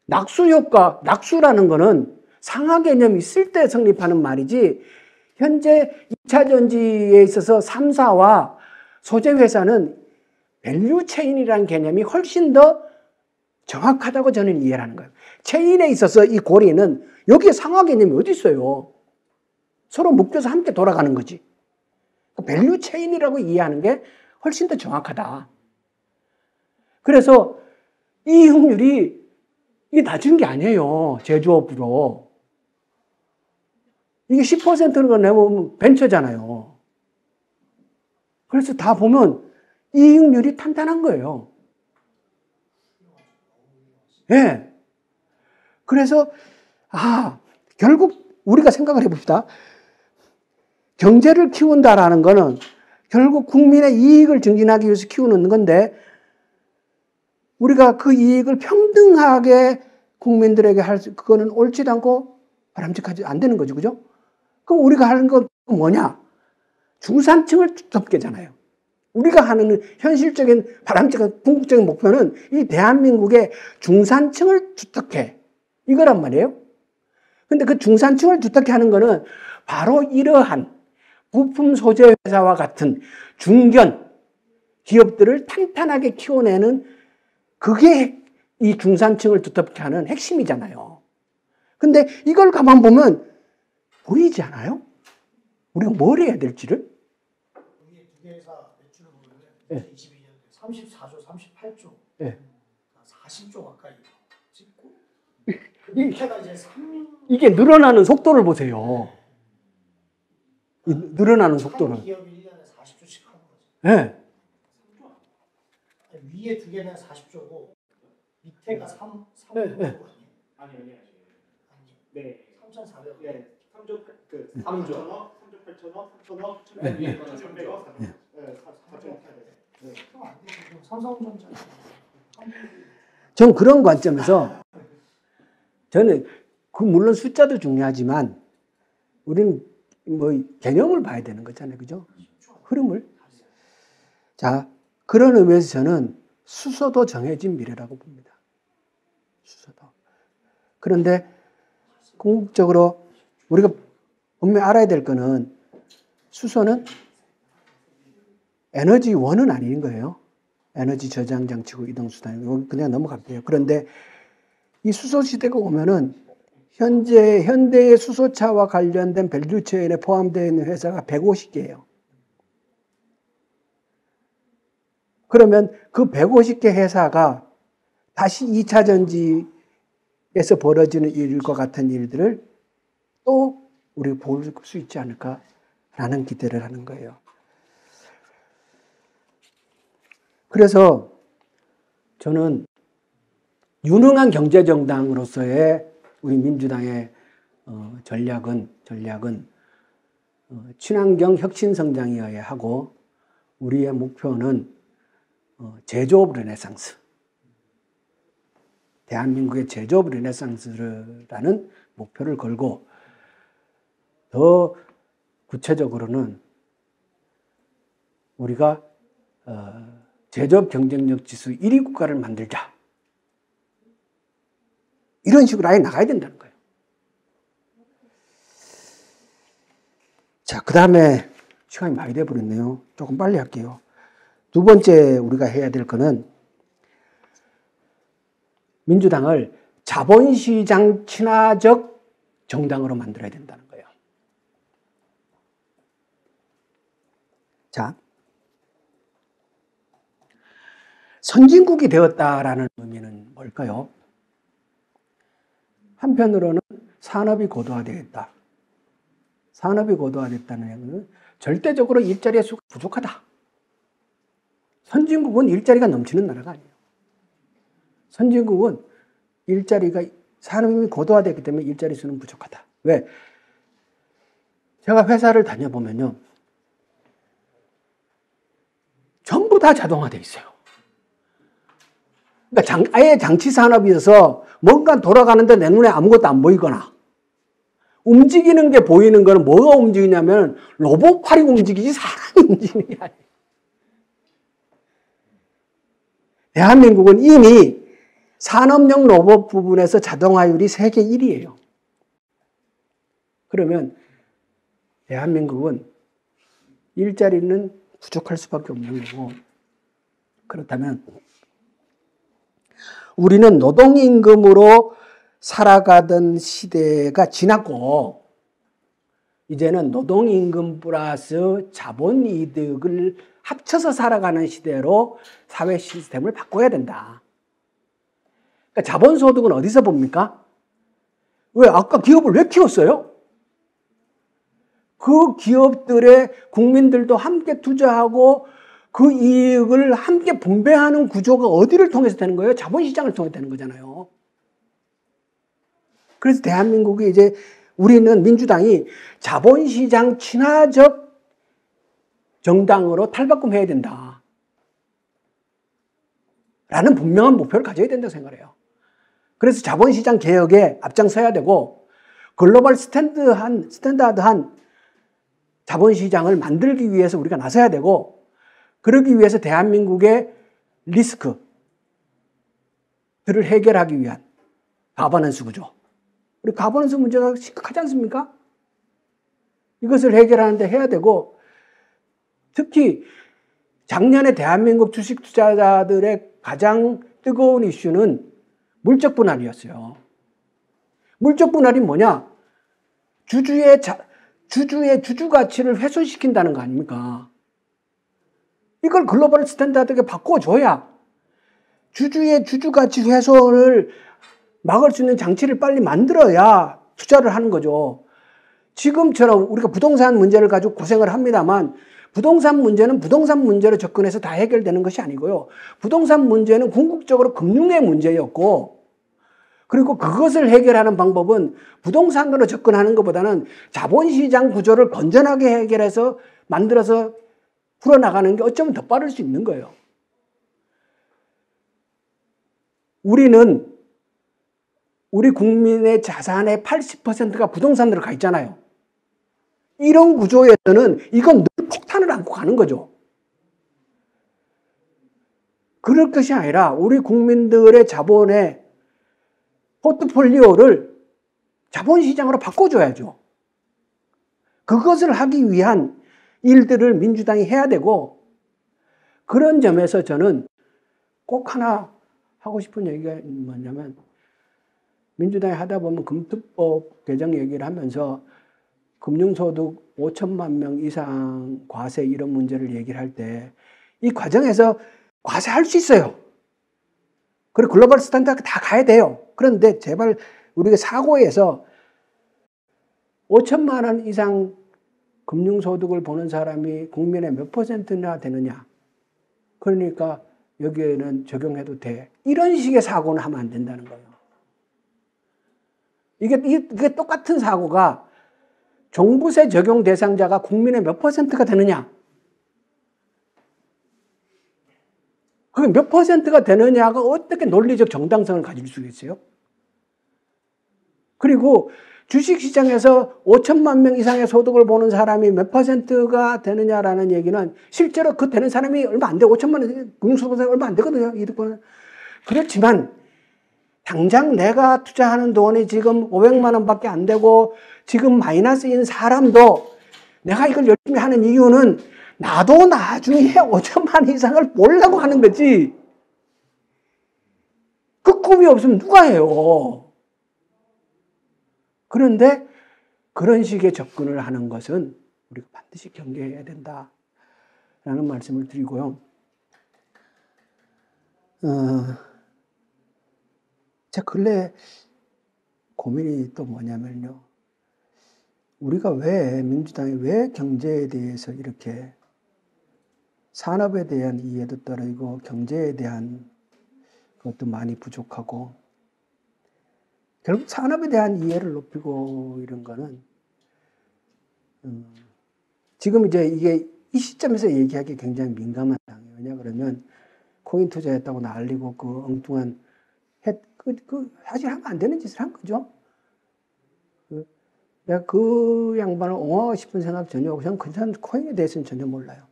낙수 효과, 낙수라는 거는 상하 개념이 있을 때 성립하는 말이지, 현재 2차 전지에 있어서 3사와 소재 회사는 밸류 체인이라는 개념이 훨씬 더 정확하다고 저는 이해를 하는 거예요. 체인에 있어서 이 고리는 여기에 상하 개념이 어디 있어요? 서로 묶여서 함께 돌아가는 거지. 밸류 체인이라고 이해하는 게 훨씬 더 정확하다. 그래서 이익률이 이게 낮은 게 아니에요. 제조업으로. 이게 10%는 내면 벤처잖아요. 그래서 다 보면 이익률이 탄탄한 거예요. 예. 네. 그래서, 결국 우리가 생각을 해봅시다. 경제를 키운다라는 거는 결국 국민의 이익을 증진하기 위해서 키우는 건데, 우리가 그 이익을 평등하게 국민들에게 그거는 옳지도 않고 바람직하지 안 되는 거죠. 그죠? 그럼 우리가 하는 건 뭐냐? 중산층을 돕게잖아요. 우리가 하는 현실적인 바람직한 궁극적인 목표는 이 대한민국의 중산층을 주택해. 이거란 말이에요. 근데 그 중산층을 주택해 하는 거는 바로 이러한 부품 소재 회사와 같은 중견 기업들을 탄탄하게 키워내는, 그게 이 중산층을 두텁게 하는 핵심이잖아요. 근데 이걸 가만 보면 보이지 않아요? 우리가 뭘 해야 될지를? 이게 두 개 회사 매출을 보면 2022년에 34조, 38조, 네. 40조 가까이 찍고, 밑에가 이제 이게 늘어나는 속도를 보세요. 이 늘어나는 속도를. 기업이 1년에 40조씩 하는 거죠. 네. 위에 두 개는 40조고 밑에가 3조 네. 아니. 네. 3,400억. 네. 3조 3조 8천억, 3천억, 네. 위에 거는 300억. 네. 4조. 네. 그럼 안 되죠. 삼성전자. 전 그런 관점에서 저는 물론 숫자도 중요하지만 우리는 뭐 개념을 봐야 되는 거잖아요. 그죠? 흐름을. 자, 그런 의미에서 저는 수소도 정해진 미래라고 봅니다. 수소도. 그런데 궁극적으로 우리가 분명히 알아야 될 거는 수소는 에너지원은 아닌 거예요. 에너지 저장 장치고 이동 수단. 그냥 넘어갈게요. 그런데 이 수소 시대가 오면은 현대의 수소차와 관련된 밸류체인에 포함되어 있는 회사가 150개예요. 그러면 그 150개 회사가 다시 2차 전지에서 벌어지는 일과 같은 일들을 또 우리가 볼 수 있지 않을까라는 기대를 하는 거예요. 그래서 저는 유능한 경제정당으로서의 우리 민주당의 전략은 친환경 혁신 성장이어야 하고, 우리의 목표는 제조업 르네상스, 대한민국의 제조업 르네상스라는 목표를 걸고, 더 구체적으로는 우리가 제조업 경쟁력 지수 1위 국가를 만들자. 이런 식으로 아예 나가야 된다는 거예요. 자, 그 다음에 시간이 많이 돼버렸네요. 조금 빨리 할게요. 두 번째 우리가 해야 될 거는 민주당을 자본시장 친화적 정당으로 만들어야 된다는 거예요. 자, 선진국이 되었다라는 의미는 뭘까요? 한편으로는 산업이 고도화되겠다. 산업이 고도화됐다는 얘기는 절대적으로 일자리의 수가 부족하다. 선진국은 일자리가 넘치는 나라가 아니에요. 선진국은 산업이 고도화됐기 때문에 일자리 수는 부족하다. 왜? 제가 회사를 다녀보면요. 전부 다 자동화되어 있어요. 그러니까 아예 장치 산업이어서 뭔가 돌아가는데 내 눈에 아무것도 안 보이거나 움직이는 게 보이는 거는 뭐가 움직이냐면 로봇팔이 움직이지 사람이 움직이는 게 아니에요. 대한민국은 이미 산업용 로봇 부분에서 자동화율이 세계 1위예요. 그러면 대한민국은 일자리는 부족할 수밖에 없는 거고, 그렇다면 우리는 노동임금으로 살아가던 시대가 지났고 이제는 노동임금 플러스 자본이득을 합쳐서 살아가는 시대로 사회 시스템을 바꿔야 된다. 그러니까 자본소득은 어디서 봅니까? 왜? 아까 기업을 왜 키웠어요? 그 기업들의 국민들도 함께 투자하고 그 이익을 함께 분배하는 구조가 어디를 통해서 되는 거예요? 자본시장을 통해서 되는 거잖아요. 그래서 대한민국이 이제 우리는 민주당이 자본시장 친화적 정당으로 탈바꿈해야 된다. 라는 분명한 목표를 가져야 된다고 생각해요. 그래서 자본시장 개혁에 앞장서야 되고 글로벌 스탠다드한 자본시장을 만들기 위해서 우리가 나서야 되고 그러기 위해서 대한민국의 리스크들을 해결하기 위한 가버넌스 구조. 우리 가버넌스 문제가 심각하지 않습니까? 이것을 해결하는데 해야 되고 특히 작년에 대한민국 주식 투자자들의 가장 뜨거운 이슈는 물적 분할이었어요. 물적 분할이 뭐냐? 주주의 주주 가치를 훼손시킨다는 거 아닙니까? 이걸 글로벌 스탠다드에 바꿔줘야 주주의 주주 가치 훼손을 막을 수 있는 장치를 빨리 만들어야 투자를 하는 거죠. 지금처럼 우리가 부동산 문제를 가지고 고생을 합니다만 부동산 문제는 부동산 문제로 접근해서 다 해결되는 것이 아니고요. 부동산 문제는 궁극적으로 금융의 문제였고 그리고 그것을 해결하는 방법은 부동산으로 접근하는 것보다는 자본시장 구조를 건전하게 해결해서 만들어서 풀어나가는 게 어쩌면 더 빠를 수 있는 거예요. 우리 국민의 자산의 80%가 부동산으로 가 있잖아요. 이런 구조에서는 이건 늘 폭탄을 안고 가는 거죠. 그럴 것이 아니라 우리 국민들의 자본의 포트폴리오를 자본시장으로 바꿔줘야죠. 그것을 하기 위한 일들을 민주당이 해야 되고 그런 점에서 저는 꼭 하나 하고 싶은 얘기가 뭐냐면 민주당이 하다 보면 금투법 개정 얘기를 하면서 금융소득 5천만 명 이상 과세 이런 문제를 얘기를 할 때 이 과정에서 과세할 수 있어요. 그리고 글로벌 스탠다드 다 가야 돼요. 그런데 제발 우리가 사고에서 5천만 원 이상 금융소득을 보는 사람이 국민의 몇 %나 되느냐. 그러니까 여기에는 적용해도 돼. 이런 식의 사고는 하면 안 된다는 거예요. 이게 똑같은 사고가 종부세 적용 대상자가 국민의 몇 %가 되느냐. 그게 몇 %가 되느냐가 어떻게 논리적 정당성을 가질 수 있어요? 그리고 주식시장에서 5천만 명 이상의 소득을 보는 사람이 몇 %가 되느냐라는 얘기는 실제로 그 되는 사람이 얼마 안 돼. 5천만 원, 금융소득이 얼마 안 되거든요. 이득보는. 그렇지만 당장 내가 투자하는 돈이 지금 500만 원밖에 안 되고 지금 마이너스인 사람도 내가 이걸 열심히 하는 이유는 나도 나중에 5천만 원 이상을 보려고 하는 거지. 그 꿈이 없으면 누가 해요? 그런데 그런 식의 접근을 하는 것은 우리가 반드시 경계해야 된다라는 말씀을 드리고요. 제가 근래 고민이 또 뭐냐면요. 우리가 왜, 민주당이 왜 경제에 대해서 이렇게 산업에 대한 이해도 떨어지고 경제에 대한 것도 많이 부족하고 결국 산업에 대한 이해를 높이고 이런 거는 지금 이제 이게 이 시점에서 얘기하기 굉장히 민감한 상황이에요. 왜냐 그러면 코인 투자했다고 날리고 그 엉뚱한 사실 하면 안 되는 짓을 한 거죠. 내가 그 양반을 옹호하고 싶은 생각 전혀 없고 저는 그 코인에 대해서는 전혀 몰라요.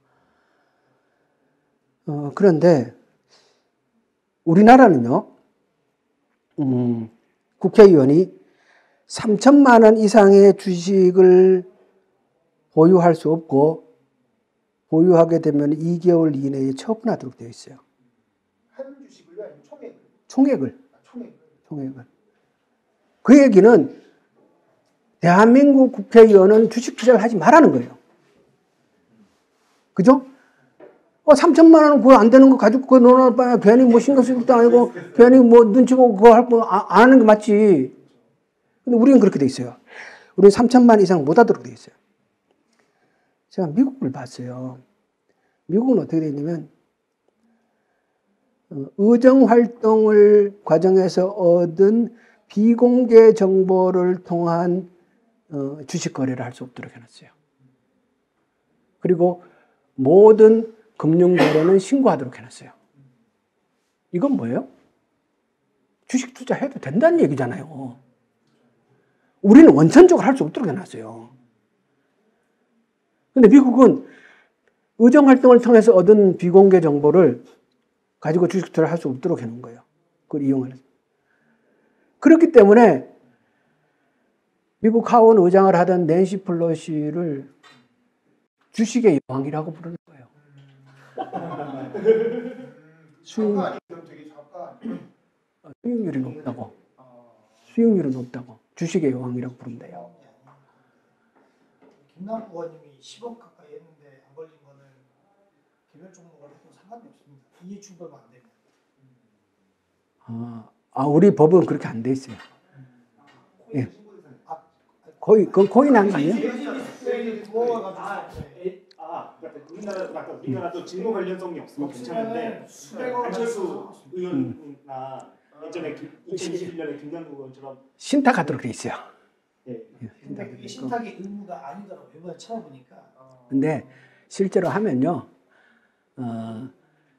그런데 우리나라는요. 국회의원이 3천만 원 이상의 주식을 보유할 수 없고 보유하게 되면 2개월 이내에 처분하도록 되어 있어요. 한 주식을요? 아니면 총액을? 총액을. 총액을. 그 얘기는 대한민국 국회의원은 주식 투자를 하지 말라는 거예요. 그죠? 3천만 원 그거 안 되는 거 가지고 그거 넣어놔 봐야 괜히 뭐 신경 쓸 것도 아니고 괜히 뭐 눈치 보고 그거 할 거 안 하는 게 맞지. 근데 우리는 그렇게 돼 있어요. 우리는 3천만 이상 못 하도록 돼 있어요. 제가 미국을 봤어요. 미국은 어떻게 돼 있냐면 의정 활동을 과정에서 얻은 비공개 정보를 통한 주식 거래를 할 수 없도록 해놨어요. 그리고 모든 금융 거래는 신고하도록 해놨어요. 이건 뭐예요? 주식 투자해도 된다는 얘기잖아요. 우리는 원천적으로 할 수 없도록 해놨어요. 근데 미국은 의정 활동을 통해서 얻은 비공개 정보를 가지고 주식 투자를 할 수 없도록 해놓은 거예요. 그걸 이용을 해서. 그렇기 때문에 미국 하원 의장을 하던 낸시 플로시를 주식의 여왕이라고 부르는 거예요. 수익률이 높다고. 수익률이 높다고. 주식의 여왕이라고 부른대요. 김남국 의원님이 10억 가까이 했는데 안 걸린 거는 개별 종목을 해도 상관이 없습니다. 이해 충돌만 안 되면. 우리 법은 그렇게 안 돼 있어요. 예. 거의 난 거 아니에요? 우리나라도 증거 관련성이 없으면 괜찮은데 안철수 의원이나 예전에 2021년에 김남국 의원처럼 신탁하도록 돼 있어요. 근데 그게 신탁의 의무가 아니더라고요. 이번에 찾아보니까. 근데 실제로 하면요.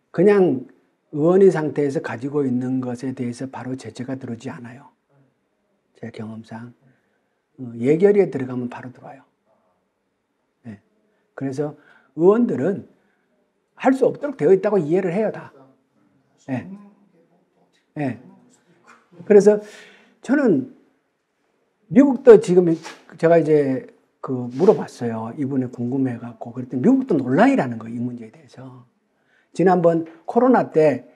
그냥 의원인 상태에서 가지고 있는 것에 대해서 바로 제재가 들어오지 않아요. 제 경험상. 예결위에 들어가면 바로 들어와요. 네. 그래서 의원들은 할 수 없도록 되어 있다고 이해를 해요, 다. 네. 네. 그래서 저는 미국도 지금 제가 이제 물어봤어요. 이분이 궁금해갖고. 그랬더니 미국도 논란이라는 거예요, 이 문제에 대해서. 지난번 코로나 때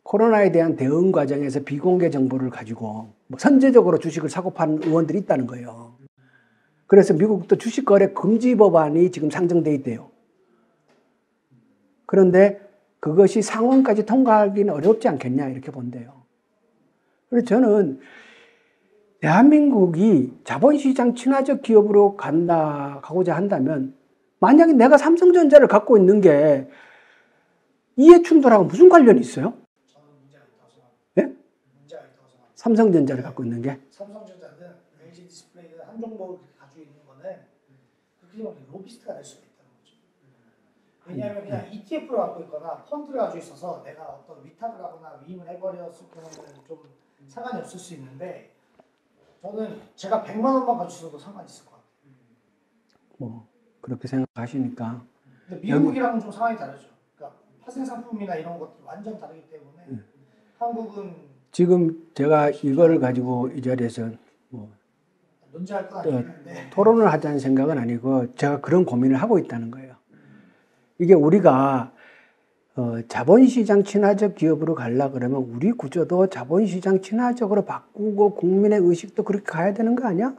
코로나에 대한 대응 과정에서 비공개 정보를 가지고 선제적으로 주식을 사고 파는 의원들이 있다는 거예요. 그래서 미국도 주식 거래 금지 법안이 지금 상정돼 있대요. 그런데 그것이 상원까지 통과하기는 어렵지 않겠냐 이렇게 본대요. 그래서 저는 대한민국이 자본시장 친화적 기업으로 가고자 한다면 만약에 내가 삼성전자를 갖고 있는 게 이해충돌하고 무슨 관련이 있어요? 저는 문제가 있다고 생각합니다. 예? 문제가 있다고 생각합니다. 삼성전자를 갖고 있는 게? 삼성전자는 LG 디스플레이는 한 종목을 가지고 있는 거는 그렇게 되면 로비스트가 될 수가 있다는 거죠. 왜냐하면 그냥 ETF를 갖고 있거나 펀드를 가지고 있어서 내가 어떤 위탁을 하거나 위임을 해버렸을 경우에는 좀 상관이 없을 수 있는데 저는 제가 100만 원만 가지고 있어도 상관이 있을 것 같아요. 그렇게 생각하시니까. 근데 미국이랑은 좀 상황이 다르죠. 그러니까 파생 상품이나 이런 것들 완전 다르기 때문에 한국은 지금 제가 이거를 가지고 이 자리에서 논쟁할 건 아닌데 토론을 하자는 생각은 아니고 제가 그런 고민을 하고 있다는 거예요. 이게 우리가 자본시장 친화적 기업으로 가려고 그러면 우리 구조도 자본시장 친화적으로 바꾸고 국민의 의식도 그렇게 가야 되는 거 아니야?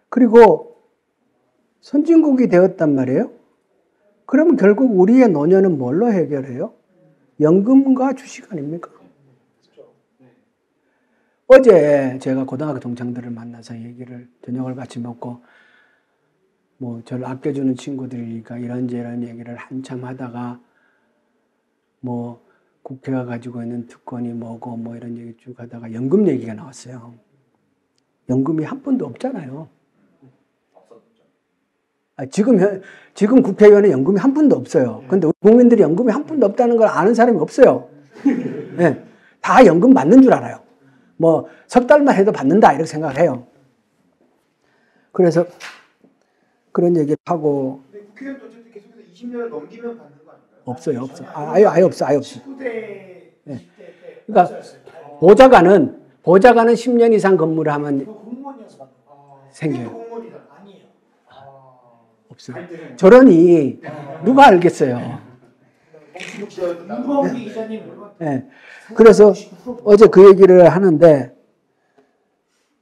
그리고 선진국이 되었단 말이에요. 그러면 결국 우리의 노년은 뭘로 해결해요? 연금과 주식 아닙니까? 어제 제가 고등학교 동창들을 만나서 얘기를 저녁을 같이 먹고 뭐 저를 아껴주는 친구들이니까 이런저런 얘기를 한참 하다가 뭐 국회가 가지고 있는 특권이 뭐고 뭐 이런 얘기 쭉 하다가 연금 얘기가 나왔어요. 연금이 한 푼도 없잖아요. 지금 국회의원은 연금이 한 푼도 없어요. 근데 우리 국민들이 연금이 한 푼도 없다는 걸 아는 사람이 없어요. 네, 다 연금 받는 줄 알아요. 뭐 석 달만 해도 받는다 이렇게 생각해요. 그래서 그런 얘기를 하고. 근데 국회의원도 어쨌든 계속해서 20년을 넘기면 받는 거 아닌가요? 없어요, 없어. 아예 없어. 19대 네. 그러니까 보좌관은 10년 이상 근무를 하면 공무원이어서 받는 거. 생겨요. 공무원이다. 아니에요. 없어요. 저러니 누가 알겠어요. 윤범기 기자님. 네. 그래서 어제 그 얘기를 하는데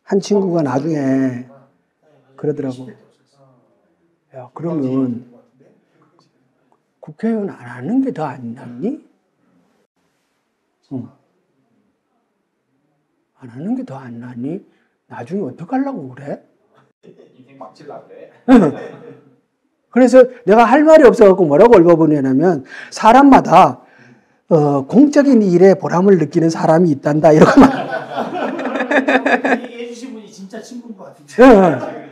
한 친구가 나중에 그러더라고. 야, 그러면 국회의원 안 하는 게 더 안 낫니? 안 하는 게 더 안 낫니? 나중에 어떡하려고 그래? 인생 망칠라 그래? 그래서 내가 할 말이 없어갖고 뭐라고 읽어보냐면 사람마다 공적인 일에 보람을 느끼는 사람이 있단다 이렇게 얘기해 주신 분이 진짜 친구인 것 같은데.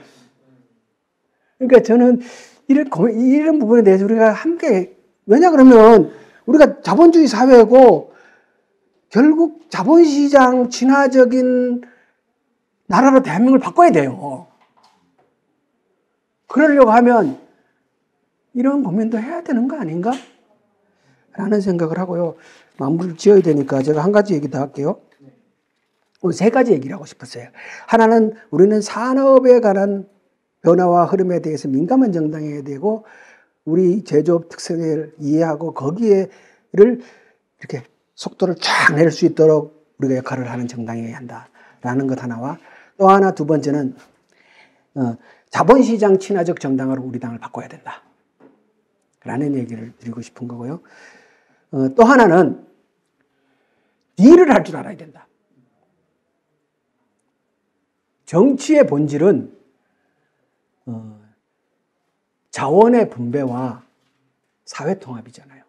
그러니까 저는 이런 부분에 대해서 우리가 함께, 왜냐 그러면 우리가 자본주의 사회고 결국 자본시장 친화적인 나라로 대한민국을 바꿔야 돼요. 그러려고 하면 이런 고민도 해야 되는 거 아닌가? 라는 생각을 하고요. 마무리를 지어야 되니까 제가 한 가지 얘기 더 할게요. 오늘 세 가지 얘기를 하고 싶었어요. 하나는 우리는 산업에 관한 변화와 흐름에 대해서 민감한 정당해야 되고 우리 제조업 특성을 이해하고 거기에를 이렇게 속도를 쫙 낼 수 있도록 우리가 역할을 하는 정당이어야 한다라는 것 하나와 또 하나 두 번째는 자본시장 친화적 정당으로 우리 당을 바꿔야 된다. 라는 얘기를 드리고 싶은 거고요. 또 하나는 딜을 할 줄 알아야 된다. 정치의 본질은 자원의 분배와 사회통합이잖아요.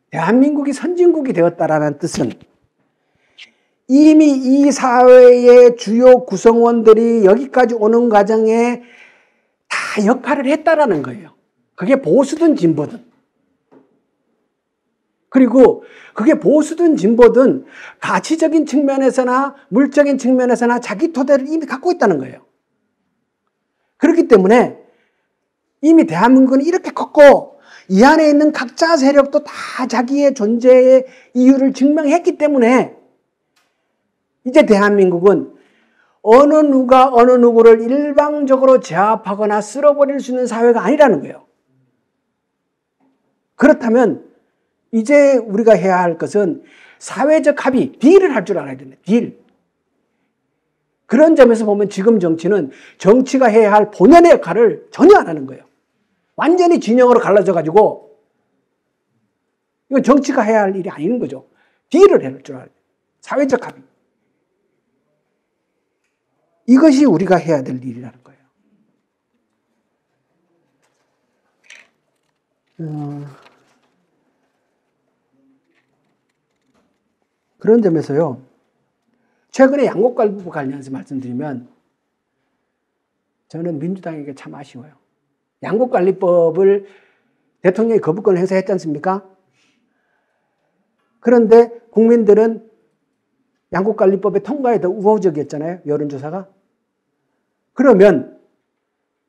대한민국이 선진국이 되었다라는 뜻은 이미 이 사회의 주요 구성원들이 여기까지 오는 과정에 다 역할을 했다라는 거예요. 그게 보수든 진보든. 그리고 그게 보수든 진보든 가치적인 측면에서나 물적인 측면에서나 자기 토대를 이미 갖고 있다는 거예요. 그렇기 때문에 이미 대한민국은 이렇게 컸고 이 안에 있는 각자 세력도 다 자기의 존재의 이유를 증명했기 때문에 이제 대한민국은 어느 누가 어느 누구를 일방적으로 제압하거나 쓸어버릴 수 있는 사회가 아니라는 거예요. 그렇다면 이제 우리가 해야 할 것은 사회적 합의, 딜을 할 줄 알아야 된다. 딜. 그런 점에서 보면 지금 정치는 정치가 해야 할 본연의 역할을 전혀 안 하는 거예요. 완전히 진영으로 갈라져가지고 이건 정치가 해야 할 일이 아닌 거죠. 딜을 해야 할 줄 알아야 돼요. 사회적 합의. 이것이 우리가 해야 될 일이라는 거예요. 그런 점에서요. 최근에 양곡관리법 관련해서 말씀드리면 저는 민주당에게 참 아쉬워요. 양곡관리법을 대통령이 거부권을 행사했지 않습니까? 그런데 국민들은 양곡관리법의 통과에 더 우호적이었잖아요. 여론조사가. 그러면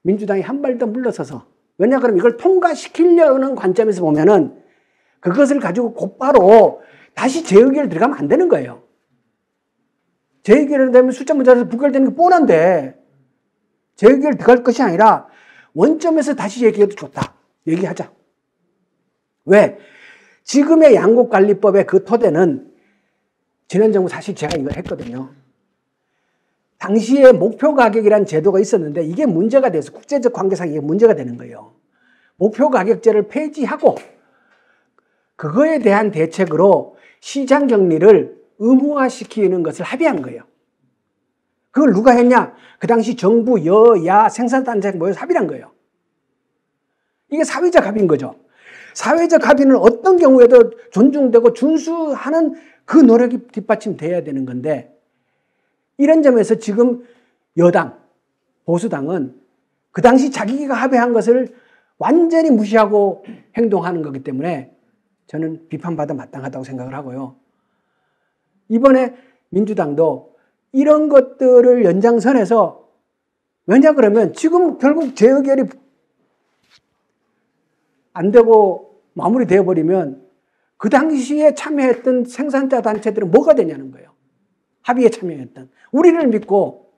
민주당이 한 발 더 물러서서, 왜냐 그러면 이걸 통과시키려는 관점에서 보면은 그것을 가지고 곧바로 다시 재의결 들어가면 안 되는 거예요. 재의결이 되면 숫자 문제에서 부결되는 게 뻔한데 재의결 들어갈 것이 아니라 원점에서 다시 얘기해도 좋다. 얘기하자. 왜? 지금의 양곡관리법의 그 토대는 지난 정부 사실 제가 이걸 했거든요. 당시에 목표 가격이라는 제도가 있었는데 이게 문제가 돼서 국제적 관계상 이게 문제가 되는 거예요. 목표 가격제를 폐지하고 그거에 대한 대책으로 시장 격리를 의무화시키는 것을 합의한 거예요. 그걸 누가 했냐? 그 당시 정부, 여야, 생산단체가 모여서 합의를 한 거예요. 이게 사회적 합의인 거죠. 사회적 합의는 어떤 경우에도 존중되고 준수하는 그 노력이 뒷받침돼야 되는 건데, 이런 점에서 지금 여당, 보수당은 그 당시 자기가 합의한 것을 완전히 무시하고 행동하는 거기 때문에 저는 비판받아 마땅하다고 생각을 하고요. 이번에 민주당도 이런 것들을 연장선에서, 왜냐 그러면 지금 결국 재의결이 안 되고 마무리되어 버리면 그 당시에 참여했던 생산자 단체들은 뭐가 되냐는 거예요. 합의에 참여했던. 우리를 믿고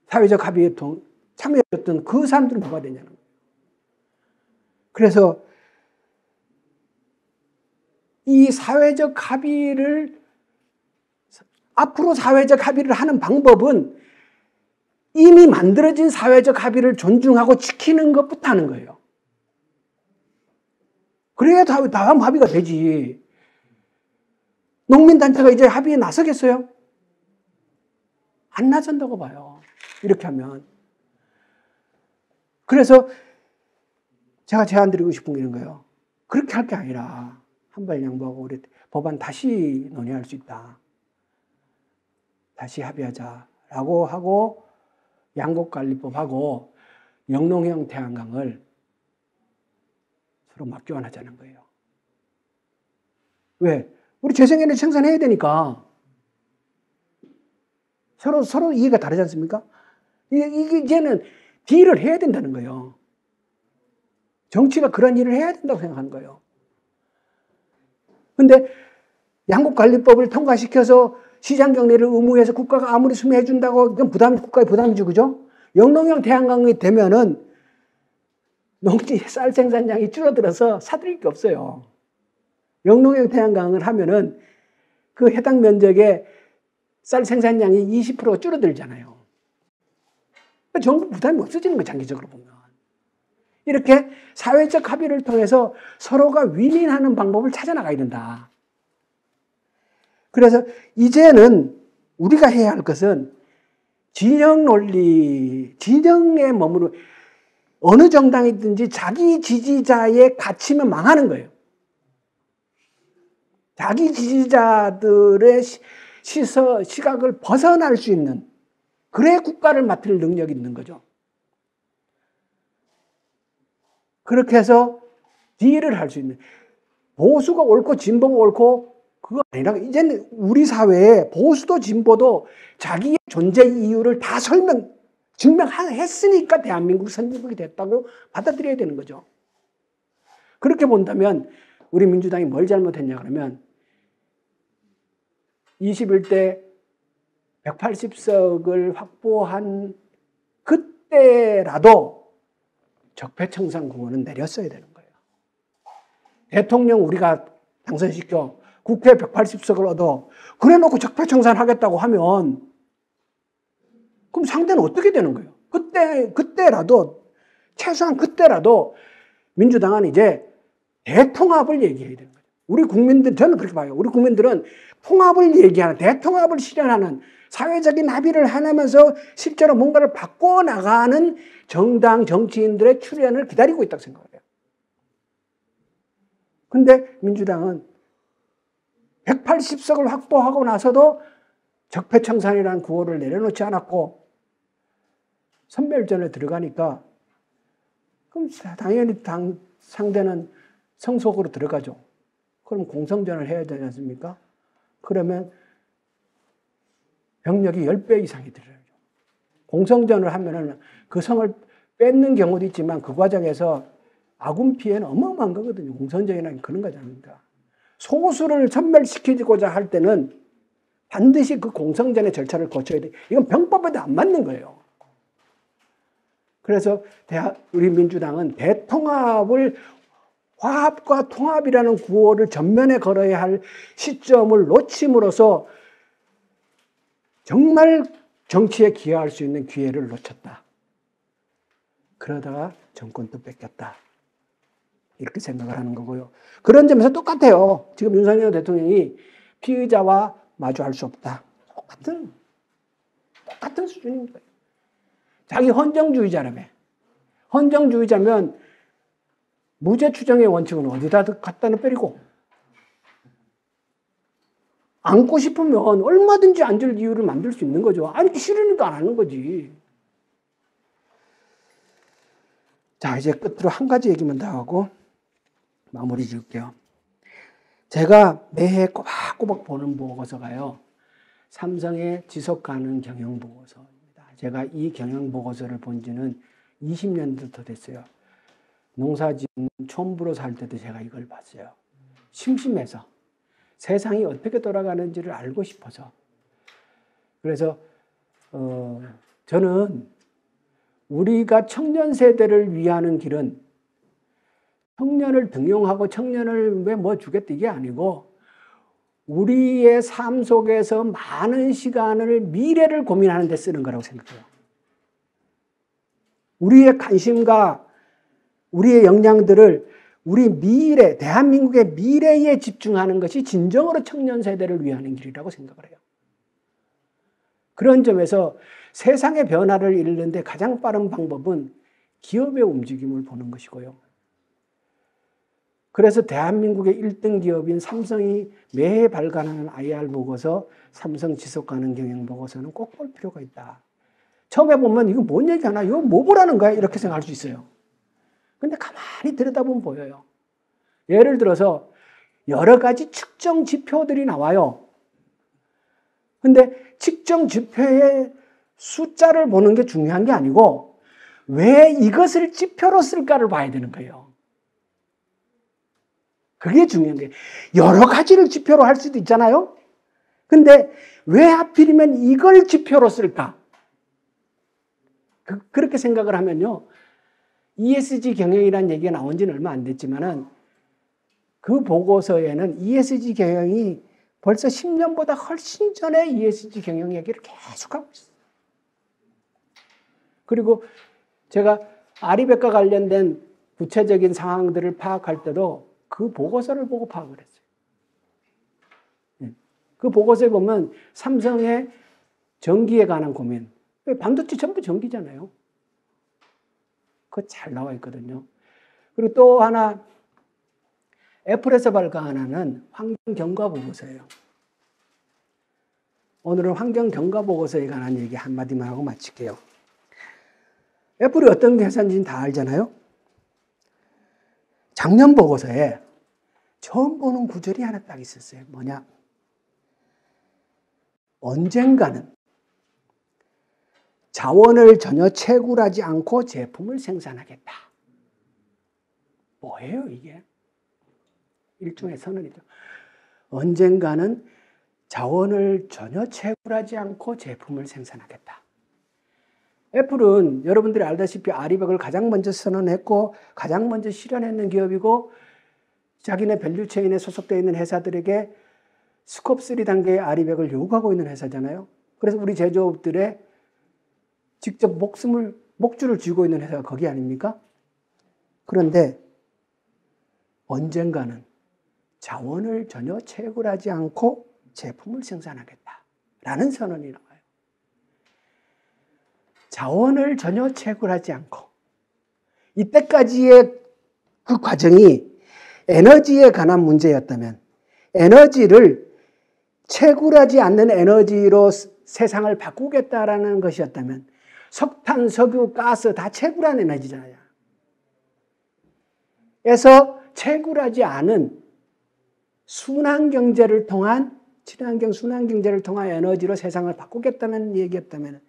사회적 합의에 참여했던 그 사람들은 뭐가 되냐는 거예요. 그래서 이 사회적 합의를, 앞으로 사회적 합의를 하는 방법은 이미 만들어진 사회적 합의를 존중하고 지키는 것부터 하는 거예요. 그래야 다음 합의가 되지. 농민단체가 이제 합의에 나서겠어요? 안 나선다고 봐요. 이렇게 하면. 그래서 제가 제안드리고 싶은 게 이런 거예요. 그렇게 할 게 아니라 한발 양보하고 우리 법안 다시 논의할 수 있다. 다시 합의하자라고 하고 양곡관리법하고 영농형 태양광을 서로 맞교환하자는 거예요. 왜? 우리 재생에너지 생산해야 되니까. 서로 이해가 다르지 않습니까? 이게 이제는 딜을 해야 된다는 거예요. 정치가 그런 일을 해야 된다고 생각하는 거예요. 근데 양곡관리법을 통과시켜서 시장 경제를 의무해서 국가가 아무리 수매해 준다고 이건 국가의 부담이죠, 그죠? 영농형 태양광이 되면은 농지 쌀 생산량이 줄어들어서 사들일 게 없어요. 영농형 태양광을 하면은 그 해당 면적의 쌀 생산량이 20% 줄어들잖아요. 정부 부담이 없어지는 거예요, 장기적으로 보면. 이렇게 사회적 합의를 통해서 서로가 윈윈하는 방법을 찾아나가야 된다. 그래서 이제는 우리가 해야 할 것은 진영 논리, 진영에 머무르, 어느 정당이든지 자기 지지자에 갇히면 망하는 거예요. 자기 지지자들의 시각을 벗어날 수 있는, 그래 국가를 맡을 능력이 있는 거죠. 그렇게 해서 딜을 할 수 있는, 보수가 옳고 진보가 옳고 그거 아니라 이제는 우리 사회에 보수도 진보도 자기의 존재 이유를 다 증명했으니까 대한민국 선진국이 됐다고 받아들여야 되는 거죠. 그렇게 본다면 우리 민주당이 뭘 잘못했냐 그러면 21대 180석을 확보한 그때라도 적폐청산 구호는 내렸어야 되는 거예요. 대통령 우리가 당선시켜 국회 180석을 얻어 그래 놓고 적폐청산 하겠다고 하면 그럼 상대는 어떻게 되는 거예요? 그때라도 최소한 그때라도 민주당은 이제 대통합을 얘기해야 되는 거예요. 우리 국민들, 저는 그렇게 봐요. 우리 국민들은 통합을 얘기하는, 대통합을 실현하는, 사회적인 합의를 하면서 실제로 뭔가를 바꿔나가는 정당, 정치인들의 출현을 기다리고 있다고 생각해요. 근데 민주당은 180석을 확보하고 나서도 적폐청산이라는 구호를 내려놓지 않았고 선별전에 들어가니까 그럼 당연히 상대는 성속으로 들어가죠. 그럼 공성전을 해야 되지 않습니까? 그러면 병력이 10배 이상이 들어요. 공성전을 하면은 그 성을 뺏는 경우도 있지만 그 과정에서 아군 피해는 어마어마한 거거든요. 공성전이라는 그런 거지 않습니까? 소수를 선멸시키고자 할 때는 반드시 그 공성전의 절차를 거쳐야 돼. 이건 병법에도 안 맞는 거예요. 그래서 우리 민주당은 대통합을, 화합과 통합이라는 구호를 전면에 걸어야 할 시점을 놓침으로써 정말 정치에 기여할 수 있는 기회를 놓쳤다. 그러다가 정권도 뺏겼다. 이렇게 생각을 하는 거고요. 그런 점에서 똑같아요. 지금 윤석열 대통령이 피의자와 마주할 수 없다. 똑같은 수준입니다. 자기 헌정주의자라며. 헌정주의자면 무죄 추정의 원칙은 어디다 갖다 빼리고 앉고 싶으면 얼마든지 앉을 이유를 만들 수 있는 거죠. 앉기 싫으니까 안 하는 거지. 자, 이제 끝으로 한 가지 얘기만 더 하고 마무리 지을게요. 제가 매해 꼬박꼬박 보는 보고서가요. 삼성의 지속가능 경영보고서입니다. 제가 이 경영보고서를 본 지는 20년도 더 됐어요. 농사짓는 촌부로 살 때도 제가 이걸 봤어요. 심심해서. 세상이 어떻게 돌아가는지를 알고 싶어서. 그래서 저는 우리가 청년 세대를 위하는 길은 청년을 등용하고 청년을 왜 뭐 주겠다 이게 아니고 우리의 삶 속에서 많은 시간을 미래를 고민하는 데 쓰는 거라고 생각해요. 우리의 관심과 우리의 역량들을 우리 미래, 대한민국의 미래에 집중하는 것이 진정으로 청년 세대를 위하는 길이라고 생각을 해요. 그런 점에서 세상의 변화를 이루는데 가장 빠른 방법은 기업의 움직임을 보는 것이고요. 그래서 대한민국의 1등 기업인 삼성이 매해 발간하는 IR 보고서, 삼성 지속가능 경영 보고서는 꼭 볼 필요가 있다. 처음에 보면 이거 뭔 얘기하나? 이거 뭐 보라는 거야? 이렇게 생각할 수 있어요. 근데 가만히 들여다보면 보여요. 예를 들어서 여러 가지 측정 지표들이 나와요. 근데 측정 지표의 숫자를 보는 게 중요한 게 아니고 왜 이것을 지표로 쓸까를 봐야 되는 거예요. 그게 중요한 거예요. 여러 가지를 지표로 할 수도 있잖아요. 근데 왜 하필이면 이걸 지표로 쓸까? 그렇게 생각을 하면요. ESG 경영이라는 얘기가 나온 지는 얼마 안 됐지만은 그 보고서에는 ESG 경영이 벌써 10년보다 훨씬 전에 ESG 경영 얘기를 계속하고 있어요. 그리고 제가 아리백과 관련된 구체적인 상황들을 파악할 때도 그 보고서를 보고 파악을 했어요. 그 보고서에 보면 삼성의 전기에 관한 고민, 반도체 전부 전기잖아요. 그거 잘 나와 있거든요. 그리고 또 하나 애플에서 발간하는 환경경과 보고서예요. 오늘은 환경경과 보고서에 관한 얘기 한마디만 하고 마칠게요. 애플이 어떤 회사인지는 다 알잖아요. 작년 보고서에 처음 보는 구절이 하나 딱 있었어요. 뭐냐? 언젠가는 자원을 전혀 채굴하지 않고 제품을 생산하겠다. 뭐예요, 이게? 일종의 선언이죠. 언젠가는 자원을 전혀 채굴하지 않고 제품을 생산하겠다. 애플은 여러분들이 알다시피 아리백을 가장 먼저 선언했고 가장 먼저 실현했는 기업이고 자기네 밸류체인에 소속되어 있는 회사들에게 스콥 3 단계의 아리백을 요구하고 있는 회사잖아요. 그래서 우리 제조업들의 직접 목줄을 쥐고 있는 회사가 거기 아닙니까? 그런데 언젠가는 자원을 전혀 채굴하지 않고 제품을 생산하겠다라는 선언이 나와요. 자원을 전혀 채굴하지 않고 이때까지의 그 과정이 에너지에 관한 문제였다면 에너지를 채굴하지 않는 에너지로 세상을 바꾸겠다라는 것이었다면 석탄, 석유, 가스 다 채굴한 에너지잖아요. 그래서 채굴하지 않은 순환경제를 통한 친환경 순환경제를 통한 에너지로 세상을 바꾸겠다는 얘기였다면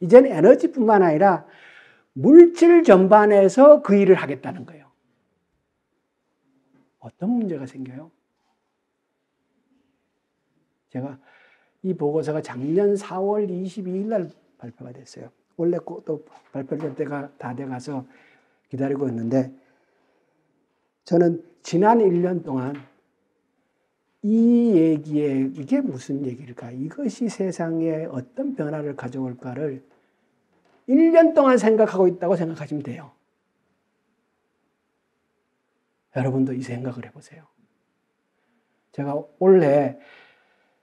이제는 에너지뿐만 아니라 물질 전반에서 그 일을 하겠다는 거예요. 어떤 문제가 생겨요? 제가 이 보고서가 작년 4월 22일 날 발표가 됐어요. 원래 또 발표될 때가 다 돼가서 기다리고 있는데 저는 지난 1년 동안 이 얘기에 이게 무슨 얘기일까? 이것이 세상에 어떤 변화를 가져올까를 1년 동안 생각하고 있다고 생각하시면 돼요. 여러분도 이 생각을 해보세요. 제가 올해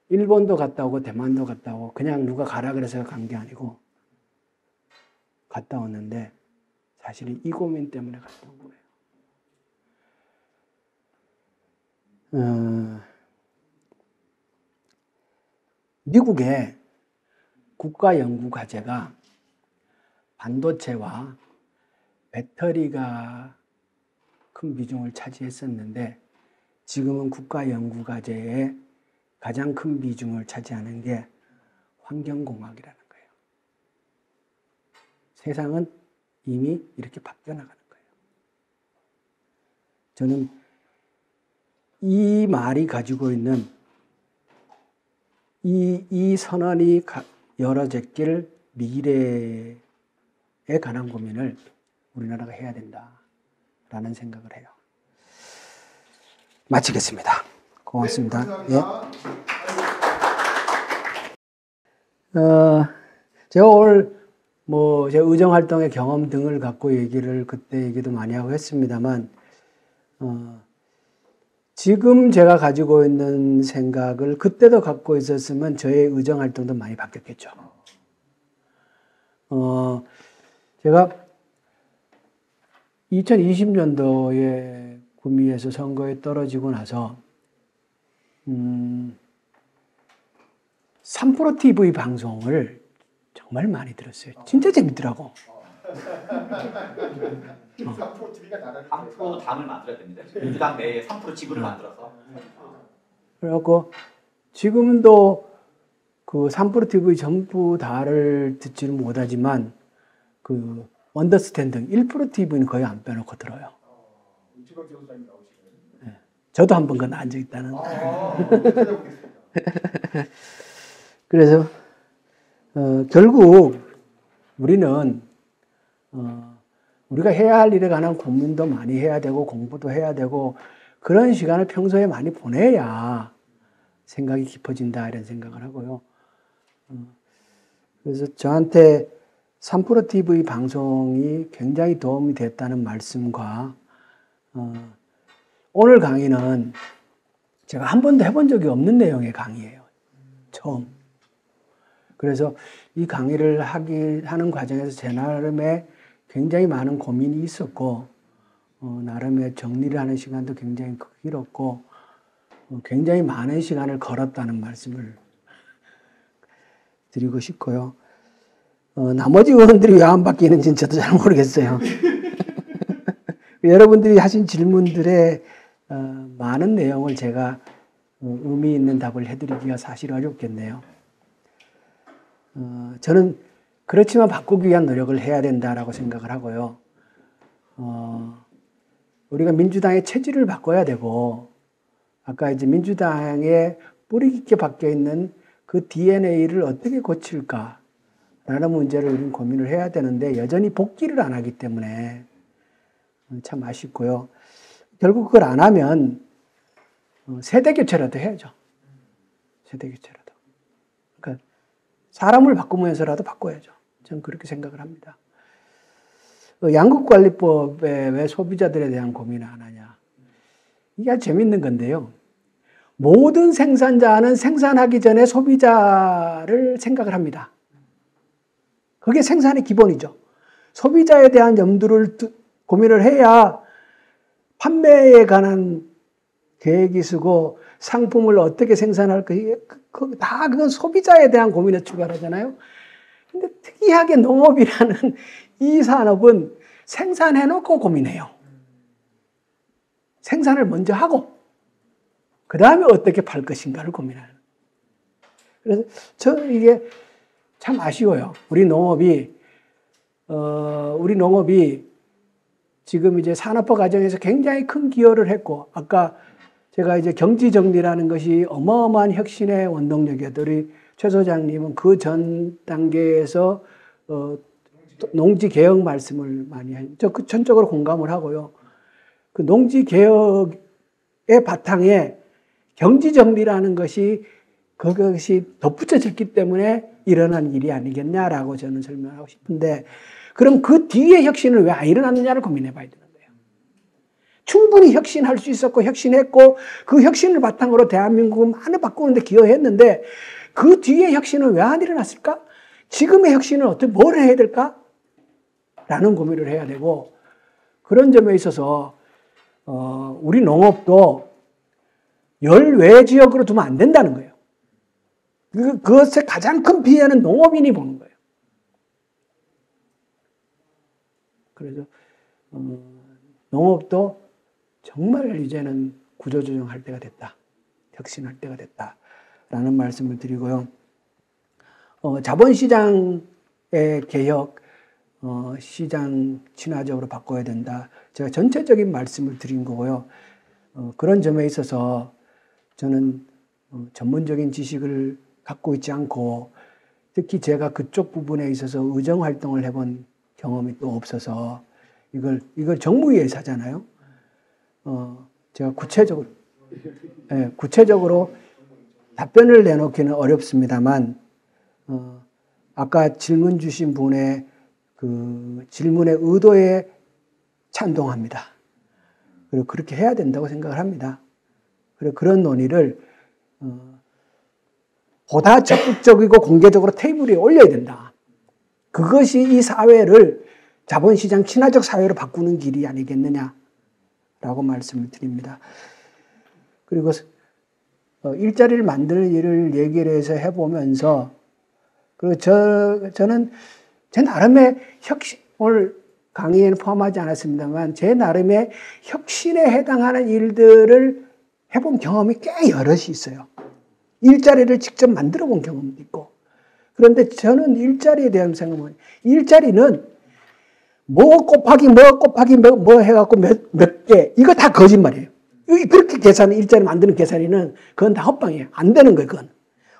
일본도 갔다 오고 대만도 갔다 오고 그냥 누가 가라 그래서 간 게 아니고 갔다 왔는데 사실은 이 고민 때문에 갔다 온 거예요. 미국의 국가연구과제가 반도체와 배터리가 큰 비중을 차지했었는데 지금은 국가연구과제의 가장 큰 비중을 차지하는 게 환경공학이라는 거예요. 세상은 이미 이렇게 바뀌어 나가는 거예요. 저는 이 말이 가지고 있는 이 선언이 열어제낄 미래에 관한 고민을 우리나라가 해야 된다라는 생각을 해요. 마치겠습니다. 고맙습니다. 네, 예. 제가 오늘 제 의정활동의 경험 등을 갖고 그때 얘기도 많이 하고 했습니다만, 지금 제가 가지고 있는 생각을 그때도 갖고 있었으면 저의 의정활동도 많이 바뀌었겠죠. 제가 2020년도에 구미에서 선거에 떨어지고 나서 3프로 TV 방송을 정말 많이 들었어요. 진짜 재밌더라고. 3프로 TV가 나라를 3% 당을 만들어야 됩니다. 민주당 내에 3% 지분을 만들어서. 그래갖고 지금도 그 3프로 TV 전부 다를 듣지는 못하지만 그 언더스탠딩 1프로 TV는 거의 안 빼놓고 들어요. 이주광 변호사님 나오시네요. 네. 저도 한 번 앉아 있다는. 찾아보겠습니다. 그래서 결국 우리는 우리가 해야 할 일에 관한 고민도 많이 해야 되고 공부도 해야 되고 그런 시간을 평소에 많이 보내야 생각이 깊어진다 이런 생각을 하고요. 그래서 저한테 3프로 TV 방송이 굉장히 도움이 됐다는 말씀과 오늘 강의는 제가 한 번도 해본 적이 없는 내용의 강의예요. 처음. 그래서 이 강의를 하는 과정에서 제 나름의 굉장히 많은 고민이 있었고 나름의 정리를 하는 시간도 굉장히 길었고 굉장히 많은 시간을 걸었다는 말씀을 드리고 싶고요. 나머지 의원들이 왜 안 바뀌는지는 저도 잘 모르겠어요. 여러분들이 하신 질문들의 많은 내용을 제가 의미 있는 답을 해드리기가 사실 어렵겠네요. 저는 그렇지만 바꾸기 위한 노력을 해야 된다라고 생각을 하고요. 우리가 민주당의 체질을 바꿔야 되고, 아까 이제 민주당에 뿌리 깊게 박혀 있는 그 DNA를 어떻게 고칠까라는 문제를 우리는 고민을 해야 되는데, 여전히 복귀를 안 하기 때문에 참 아쉽고요. 결국 그걸 안 하면 세대 교체라도 해야죠. 세대 교체라도. 그러니까 사람을 바꾸면서라도 바꿔야죠. 저는 그렇게 생각을 합니다. 양국관리법에 왜 소비자들에 대한 고민을 안 하냐. 이게 아주 재밌는 건데요. 모든 생산자는 생산하기 전에 소비자를 생각을 합니다. 그게 생산의 기본이죠. 소비자에 대한 염두를 고민을 해야 판매에 관한 계획이 쓰고 상품을 어떻게 생산할 다 그건 소비자에 대한 고민에 출발하잖아요. 근데 특이하게 농업이라는 이 산업은 생산해놓고 고민해요. 생산을 먼저 하고 그 다음에 어떻게 팔 것인가를 고민하는. 그래서 저는 이게 참 아쉬워요. 우리 농업이 지금 이제 산업화 과정에서 굉장히 큰 기여를 했고, 아까 제가 이제 경지정리라는 것이 어마어마한 혁신의 원동력이었던 우리 최 소장님은 그 전 단계에서 농지 개혁 말씀을 많이 해요. 저 전적으로 공감을 하고요. 그 농지 개혁의 바탕에 경지 정리라는 것이 그것이 덧붙여졌기 때문에 일어난 일이 아니겠냐라고 저는 설명하고 싶은데, 그럼 그 뒤에 혁신을 왜 안 일어났느냐를 고민해 봐야 되는 거예요. 충분히 혁신할 수 있었고 혁신했고 그 혁신을 바탕으로 대한민국은 많이 바꾸는데 기여했는데 그 뒤에 혁신은 왜 안 일어났을까? 지금의 혁신은 어떻게 뭘 해야 될까? 라는 고민을 해야 되고 그런 점에 있어서 우리 농업도 열외 지역으로 두면 안 된다는 거예요. 그것의 가장 큰 피해는 농업인이 보는 거예요. 그래서 농업도 정말 이제는 구조조정할 때가 됐다. 혁신할 때가 됐다라는 말씀을 드리고요. 자본시장의 개혁, 시장 친화적으로 바꿔야 된다. 제가 전체적인 말씀을 드린 거고요. 그런 점에 있어서 저는 전문적인 지식을 갖고 있지 않고 특히 제가 그쪽 부분에 있어서 의정 활동을 해본 경험이 또 없어서 이걸 정무위에서잖아요. 제가 구체적으로 답변을 내놓기는 어렵습니다만 아까 질문 주신 분의 그 질문의 의도에 찬동합니다. 그리고 그렇게 해야 된다고 생각을 합니다. 그리고 그런 논의를 보다 적극적이고 공개적으로 테이블 위에 올려야 된다. 그것이 이 사회를 자본시장 친화적 사회로 바꾸는 길이 아니겠느냐라고 말씀을 드립니다. 그리고 일자리를 만드는 일을 얘기를 해서 해보면서 그리고 저는 제 나름의 혁신, 오늘 강의에는 포함하지 않았습니다만 제 나름의 혁신에 해당하는 일들을 해본 경험이 꽤 여럿이 있어요. 일자리를 직접 만들어 본 경험도 있고. 그런데 저는 일자리에 대한 생각은 일자리는 뭐 곱하기 뭐 해갖고 몇 개, 이거 다 거짓말이에요. 그렇게 일자리 만드는 계산이는 그건 다 헛방이에요. 안 되는 거예요, 그건.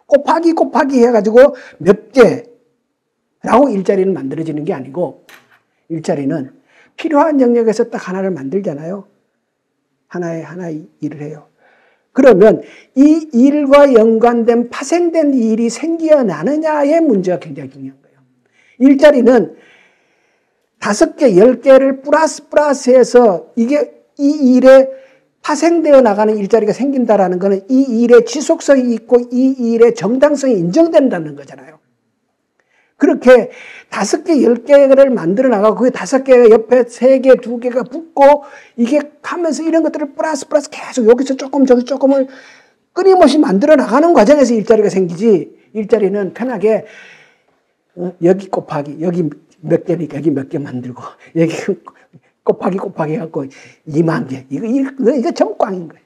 곱하기 해가지고 몇 개라고 일자리는 만들어지는 게 아니고 일자리는 필요한 영역에서 딱 하나를 만들잖아요. 하나의 일을 해요. 그러면 이 일과 연관된 파생된 일이 생겨나느냐의 문제가 굉장히 중요한 거예요. 일자리는 5개, 10개를 플러스해서 이게 이 일에 파생되어 나가는 일자리가 생긴다라는 것은 이 일의 지속성이 있고 이 일의 정당성이 인정된다는 거잖아요. 그렇게 5개, 10개를 만들어 나가고 그 5개가 옆에 3개, 2개가 붙고 이게 하면서 이런 것들을 플러스 계속 여기서 조금 저기 조금을 끊임없이 만들어 나가는 과정에서 일자리가 생기지 일자리는 편하게 여기 곱하기 여기 몇 개니까 여기 몇 개 만들고 여기 곱하기 해갖고 2만 개 이거 전부 꽝인 거예요.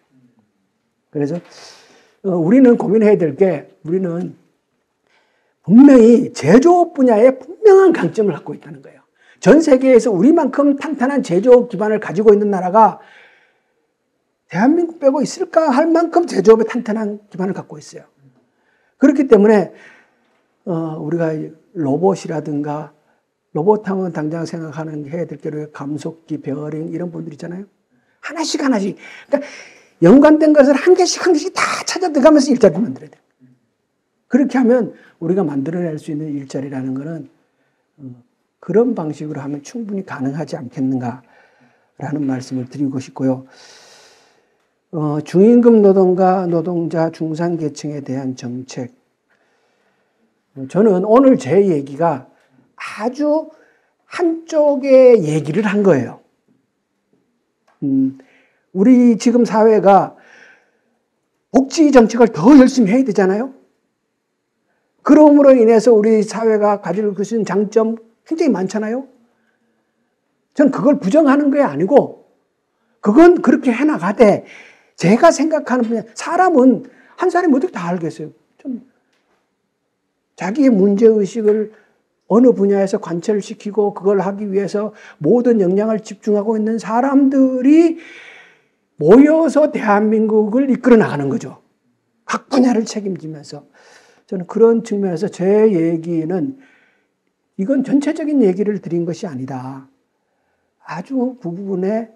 그래서 우리는 고민해야 될 게 우리는 분명히 제조업 분야에 분명한 강점을 갖고 있다는 거예요. 전 세계에서 우리만큼 탄탄한 제조업 기반을 가지고 있는 나라가 대한민국 빼고 있을까 할 만큼 제조업에 탄탄한 기반을 갖고 있어요. 그렇기 때문에 우리가 로봇이라든가 로봇 하면 당장 생각하는 해야 될 게 감속기, 베어링 이런 분들 있잖아요. 하나씩. 그러니까 연관된 것을 한 개씩 다 찾아 들어가면서 일자리를 만들어야 돼요. 그렇게 하면 우리가 만들어낼 수 있는 일자리라는 것은 그런 방식으로 하면 충분히 가능하지 않겠는가라는 말씀을 드리고 싶고요. 중임금 노동자 중산계층에 대한 정책. 저는 오늘 제 얘기가 아주 한쪽의 얘기를 한 거예요. 우리 지금 사회가 복지 정책을 더 열심히 해야 되잖아요. 그럼으로 인해서 우리 사회가 가질 수 있는 장점 굉장히 많잖아요. 전 그걸 부정하는 게 아니고 그건 그렇게 해나가되 제가 생각하는 분야 사람은 한 사람이 어떻게 다 알겠어요. 좀 자기의 문제의식을 어느 분야에서 관철시키고 그걸 하기 위해서 모든 역량을 집중하고 있는 사람들이 모여서 대한민국을 이끌어 나가는 거죠. 각 분야를 책임지면서. 저는 그런 측면에서 제 얘기는 이건 전체적인 얘기를 드린 것이 아니다. 아주 그 부분에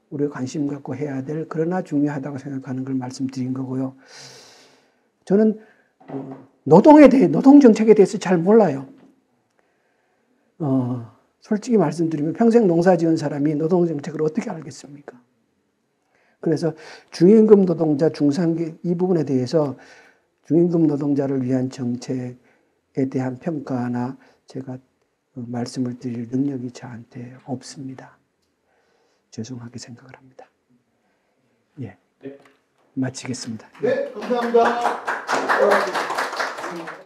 우리가 관심 갖고 해야 될 그러나 중요하다고 생각하는 걸 말씀드린 거고요. 저는 노동 정책에 대해서 잘 몰라요. 솔직히 말씀드리면 평생 농사 지은 사람이 노동정책을 어떻게 알겠습니까? 그래서 중임금 노동자, 중상기 이 부분에 대해서 중임금 노동자를 위한 정책에 대한 평가나 제가 말씀을 드릴 능력이 저한테 없습니다. 죄송하게 생각을 합니다. 예, 마치겠습니다. 네, 감사합니다.